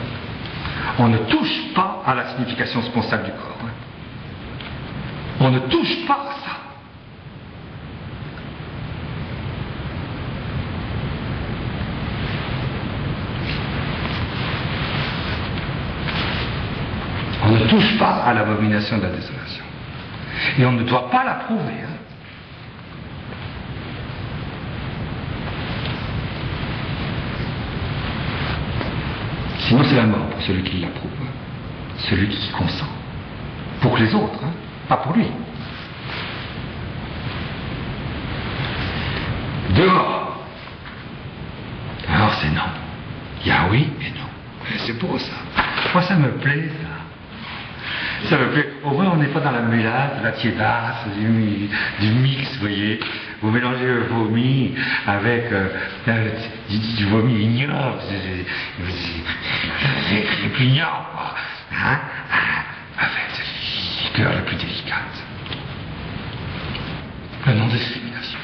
On ne touche pas à la signification sponsale du corps. Hein. On ne touche pas à ça. On ne touche pas à l'abomination de la désolation. Et on ne doit pas l'approuver. Hein. Sinon, c'est la mort pour celui qui l'approuve, celui qui consent. Pour les autres, hein, pas pour lui. Dehors. Alors c'est non. Il y a oui et non. C'est beau ça. Moi ça me plaît ça. Ça me plaît. Au moins on n'est pas dans la mélasse, la tiédasse, du mix, vous voyez. Vous mélangez le vomi avec du vomi ignoble, les plus ignobles, hein, avec les liqueurs les plus délicates. La non-discrimination.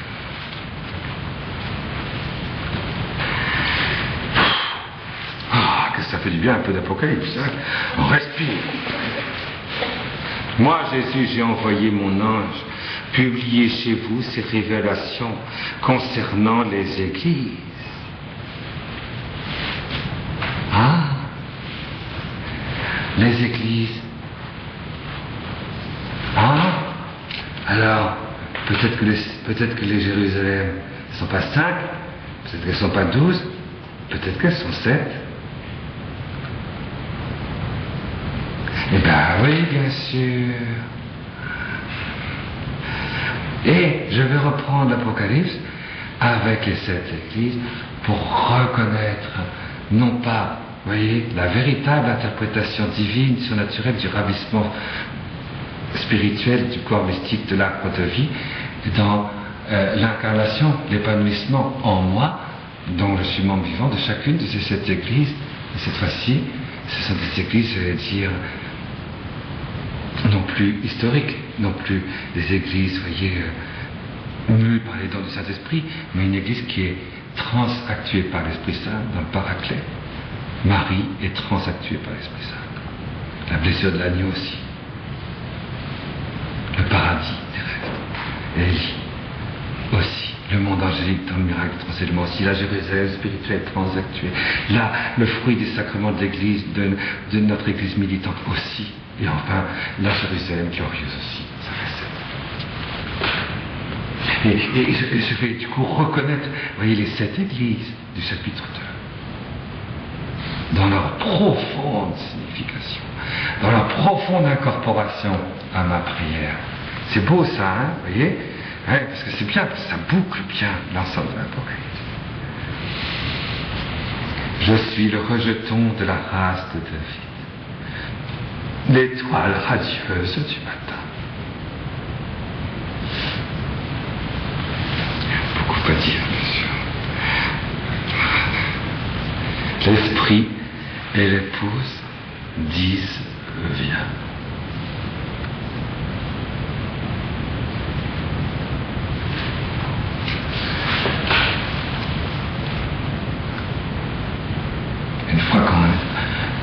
Ah, que ça fait du bien un peu d'apocalypse, hein. On respire. Moi, Jésus, j'ai envoyé mon ange publier chez vous ces révélations concernant les églises. Ah, les églises. Ah, alors, peut-être que les Jérusalem ne sont pas 5, peut-être qu'elles ne sont pas 12, peut-être qu'elles sont 7. Eh bien oui, bien sûr. Et je vais reprendre l'Apocalypse avec les 7 églises pour reconnaître, non pas, vous voyez, la véritable interprétation divine, surnaturelle du ravissement spirituel du corps mystique de l'arbre de vie, dans l'incarnation, l'épanouissement en moi, dont je suis membre vivant de chacune de ces 7 églises. Et cette fois-ci, ce sont des églises, je vais dire, non plus historiques, non plus des églises, vous voyez, mues par les dons du Saint-Esprit, mais une église qui est transactuée par l'Esprit Saint dans le Paraclet. Marie est transactuée par l'Esprit Saint. La blessure de l'agneau aussi. Le paradis terrestre. Élie aussi. Le monde angélique dans le miracle du transcendement aussi. La Jérusalem spirituelle transactuée. Là, le fruit des sacrements de l'Église, de notre Église militante aussi. Et enfin, la Jérusalem glorieuse aussi. Ça fait 7. Et je vais du coup reconnaître, vous voyez, les 7 églises du chapitre 2. Dans leur profonde signification. Dans leur profonde incorporation à ma prière. C'est beau ça, hein, vous voyez, hein, parce que c'est bien, parce que ça boucle bien l'ensemble de l'Apocalypse. Je suis le rejeton de la race de David, l'étoile radieuse du matin. Beaucoup à dire, bien sûr. L'esprit et l'épouse disent viens.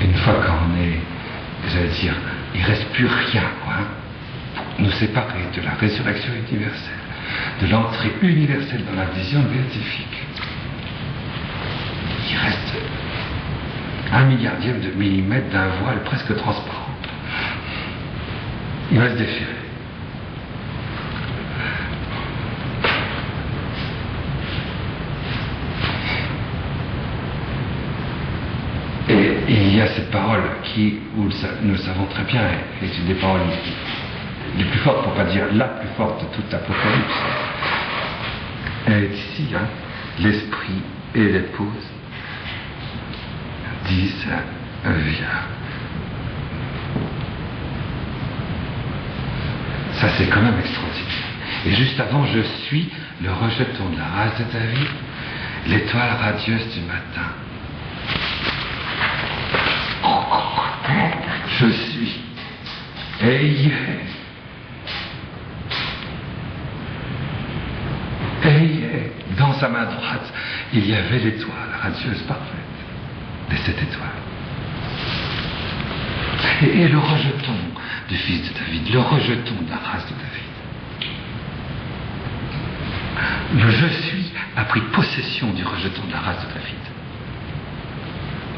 Une fois qu'on est, j'allais dire, il ne reste plus rien, quoi, hein, pour nous séparer de la résurrection universelle, de l'entrée universelle dans la vision béatifique. Il reste 1 milliardième de millimètre d'un voile presque transparent. Il va se déchirer. Et il y a cette parole qui, où nous le savons très bien, et c'est des paroles les plus fortes, pour ne pas dire la plus forte de toute l'Apocalypse. Elle est ici, hein, l'esprit et l'épouse disent viens. Ça c'est quand même extraordinaire. Et juste avant, je suis le rejeton de la race de David, l'étoile radieuse du matin. Je suis. Ayez. Ayez. Dans sa main droite, il y avait l'étoile radieuse parfaite. De cette étoile. Et le rejeton du fils de David, le rejeton de la race de David. Le je suis a pris possession du rejeton de la race de David.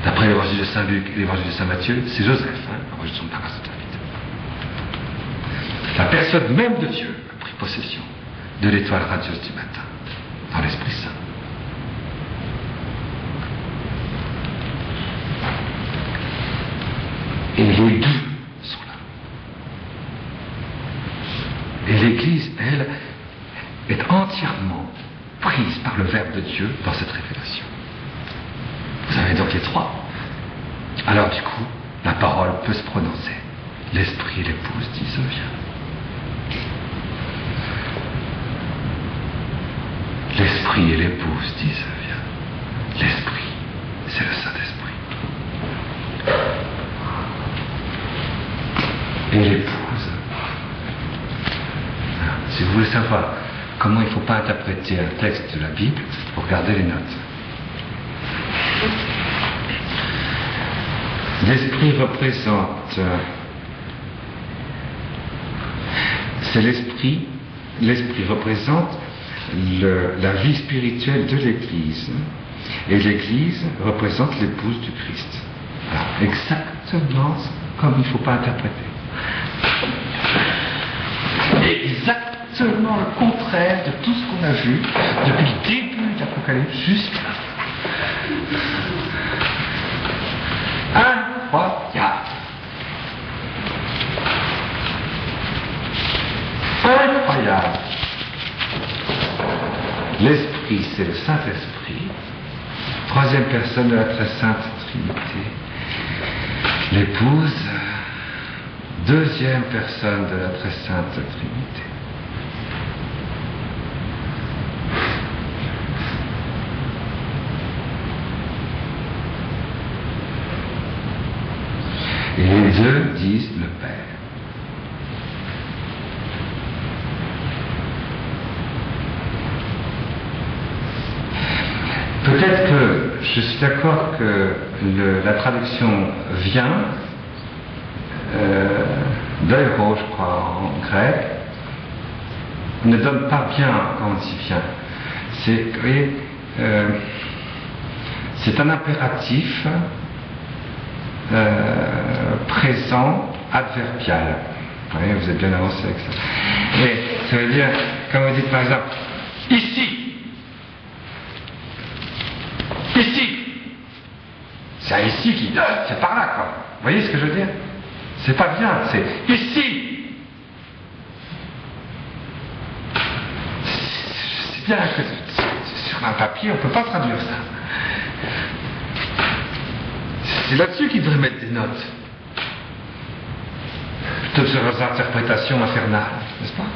D'après l'évangile de Saint Luc et l'évangile de Saint Matthieu, c'est Joseph, hein, le rejeton de la race de David. La personne même de Dieu a pris possession de l'étoile radieuse du matin, dans l'Esprit Saint. entièrement prise par le Verbe de Dieu dans cette révélation. Vous avez donc les trois. Alors du coup, la parole peut se prononcer. L'esprit et l'épouse disent viens. L'esprit et l'épouse disent viens. L'esprit, c'est le Saint-Esprit. Et l'épouse. Si vous voulez savoir comment il ne faut pas interpréter un texte de la Bible, vous regardez les notes. L'esprit représente, c'est l'esprit représente la vie spirituelle de l'Église, et l'Église représente l'épouse du Christ. Voilà, exactement comme il ne faut pas interpréter. Exactement le contraire de tout ce qu'on a vu depuis le début d'Apocalypse jusqu'à incroyable. Incroyable. L'Esprit, c'est le Saint-Esprit, troisième personne de la très sainte Trinité. L'épouse, deuxième personne de la très sainte Trinité. Et les deux disent le Père. Peut-être que je suis d'accord que la traduction vient d'Euro, je crois, en grec, ne donne pas bien quand on dit vient. C'est, vous voyez, c'est un impératif présent adverbial. Vous voyez, vous êtes bien avancé avec ça. Mais ça veut dire, comme vous dites par exemple, ici. Ici. C'est un ici qui, c'est par là, quoi. Vous voyez ce que je veux dire? C'est pas bien, c'est ici. C'est bien que sur un papier, on ne peut pas traduire ça. C'est là-dessus qu'ils devraient mettre des notes. Toutes ces interprétations infernales, n'est-ce pas?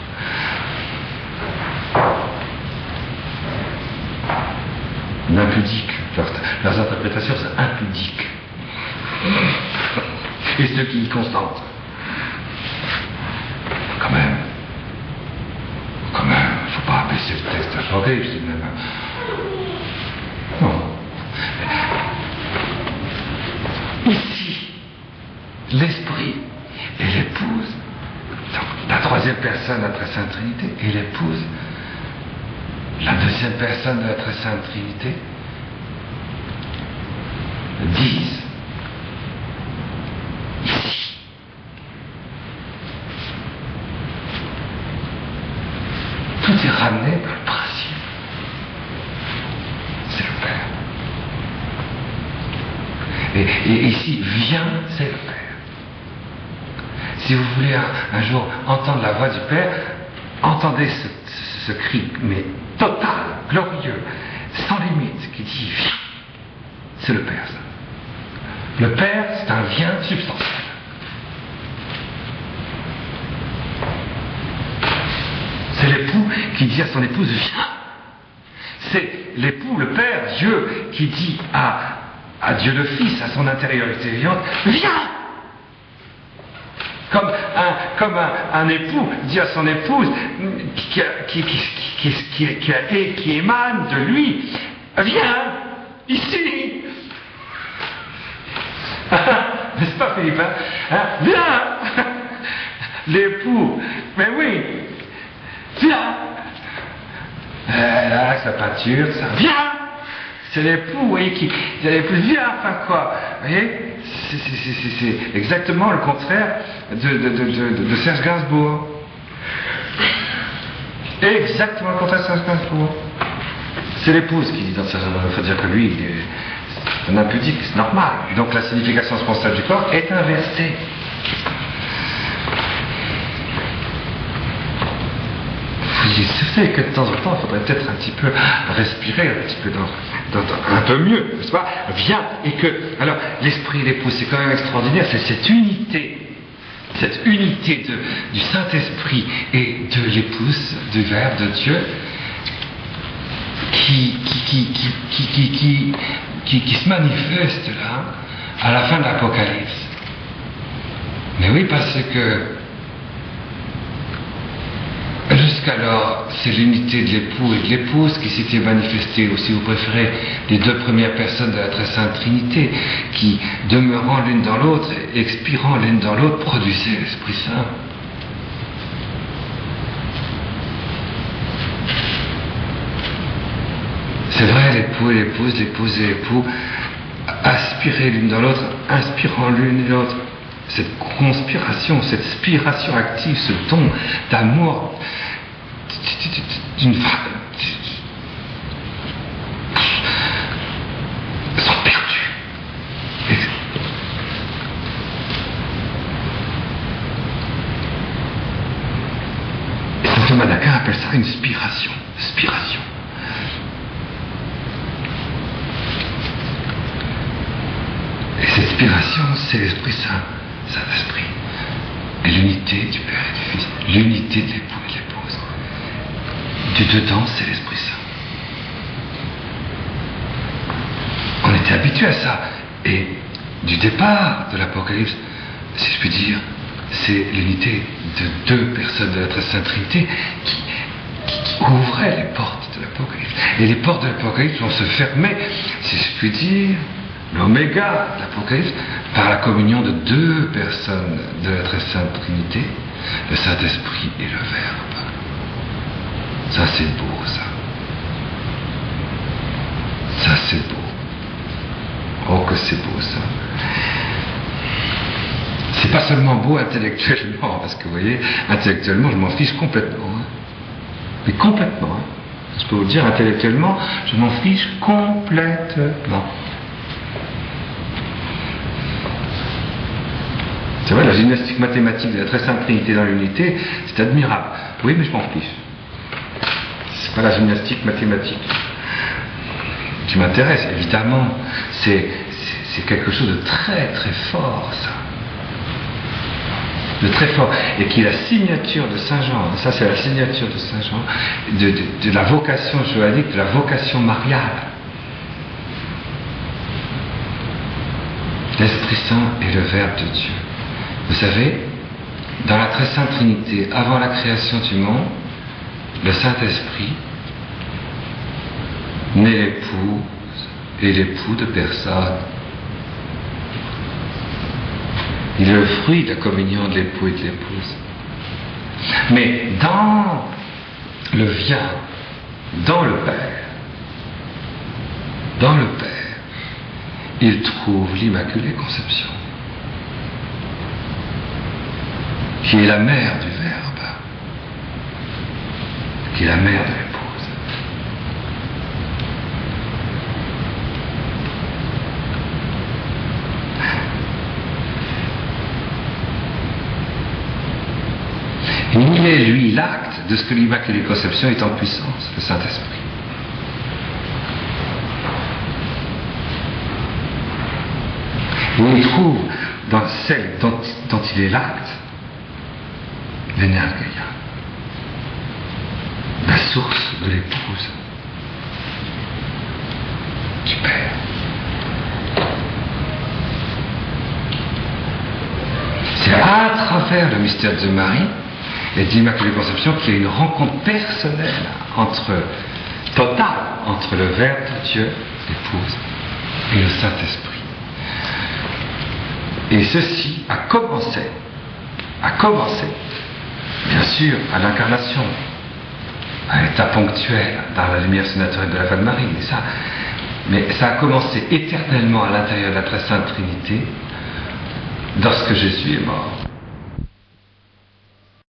L'impudique. Leurs interprétations, c'est impudique. Et ceux qui y consentent. Quand même, il ne faut pas abaisser le texte d'Apocalypse, tout de même. Non. Ici, l'Esprit et l'épouse, donc la troisième personne de la Très Sainte Trinité, et l'épouse, la deuxième personne de la Très Sainte Trinité, disent ici. Tout est ramené dans le principe. C'est le Père. Et ici, viens, c'est le Père. Si vous voulez un jour entendre la voix du Père, entendez ce cri, mais total, glorieux, sans limite, qui dit viens. C'est le Père, ça. Le Père, c'est un viens substantiel. C'est l'époux qui dit à son épouse viens. C'est l'époux, le Père, Dieu, qui dit à Dieu le Fils, à son intériorité vivante, viens. Comme un époux dit à son épouse qui émane de lui, viens ici. N'est-ce pas, Philippe, hein? Viens. L'époux, mais oui, viens. Là, sa peinture, ça, viens. C'est l'époux, oui, c'est l'époux, viens, enfin quoi. Vous voyez, c'est exactement le contraire de Serge Gainsbourg. Exactement le contraire de Serge Gainsbourg. C'est l'épouse qui dit dans Serge Gainsbourg, il faut dire que lui, il est un impudique, c'est normal. Donc la signification responsable du corps est inversée. Vous savez que de temps en temps, il faudrait peut-être un petit peu respirer, un petit peu un peu mieux, n'est-ce pas? Viens, et que, alors, l'esprit et l'épouse, c'est quand même extraordinaire, c'est cette unité du Saint-Esprit et de l'épouse, du Verbe de Dieu, qui se manifeste là, à la fin de l'Apocalypse. Mais oui, parce que jusqu'alors, c'est l'unité de l'époux et de l'épouse qui s'était manifestée, ou si vous préférez, les deux premières personnes de la très sainte Trinité, qui, demeurant l'une dans l'autre, expirant l'une dans l'autre, produisaient l'Esprit Saint. C'est vrai, l'époux et l'épouse, l'épouse et l'époux, aspiraient l'une dans l'autre, inspirant l'une et l'autre. Cette conspiration, cette spiration active, ce don d'amour d'une femme, sont perdus. Et Saint Thomas d'Aquin appelle ça une spiration. Spiration. Et cette spiration, c'est l'Esprit Saint. Saint-Esprit, et l'unité du Père et du Fils, l'unité de l'époux et de l'épouse. Du dedans, c'est l'Esprit Saint. On était habitué à ça. Et du départ de l'Apocalypse, si je puis dire, c'est l'unité de deux personnes de la très sainte Trinité qui ouvraient les portes de l'Apocalypse. Et les portes de l'Apocalypse vont se fermer, si je puis dire, l'oméga de l'Apocalypse, par la communion de deux personnes de la très sainte Trinité, le Saint-Esprit et le Verbe. Ça c'est beau, ça. Ça c'est beau. Oh que c'est beau, ça. C'est pas seulement beau intellectuellement, parce que vous voyez, intellectuellement je m'en fiche complètement. Hein. Mais complètement. Hein. Je peux vous dire, intellectuellement, je m'en fiche complètement. C'est vrai, la gymnastique mathématique de la très sainte Trinité dans l'unité, c'est admirable. Oui, mais je m'en fiche. C'est pas la gymnastique mathématique qui m'intéresse, évidemment. C'est quelque chose de très très fort, ça. De très fort. Et qui est la signature de Saint Jean. Ça, c'est la signature de Saint Jean, de la vocation joannique, de la vocation mariale. L'Esprit Saint est le Verbe de Dieu. Vous savez, dans la très sainte Trinité, avant la création du monde, le Saint-Esprit n'est l'épouse et l'époux de personne. Il est le fruit de la communion de l'époux et de l'épouse. Mais dans le Vien, dans le Père, il trouve l'Immaculée Conception, qui est la mère du Verbe, qui est la mère de l'épouse. Il est, lui, l'acte de ce que l'Immaculée Conception est en puissance, le Saint-Esprit. On y trouve dans celle dont il est l'acte, l'Energeia, la source de l'épouse, du Père. C'est à travers le mystère de Marie et de l'Immaculée Conception qu'il y a une rencontre personnelle totale entre le Verbe de Dieu, l'épouse, et le Saint-Esprit. Et ceci a commencé, bien sûr, à l'incarnation, à l'état ponctuel, dans la lumière surnaturelle de la Vierge Marie, mais ça a commencé éternellement à l'intérieur de la très sainte Trinité, lorsque Jésus est mort.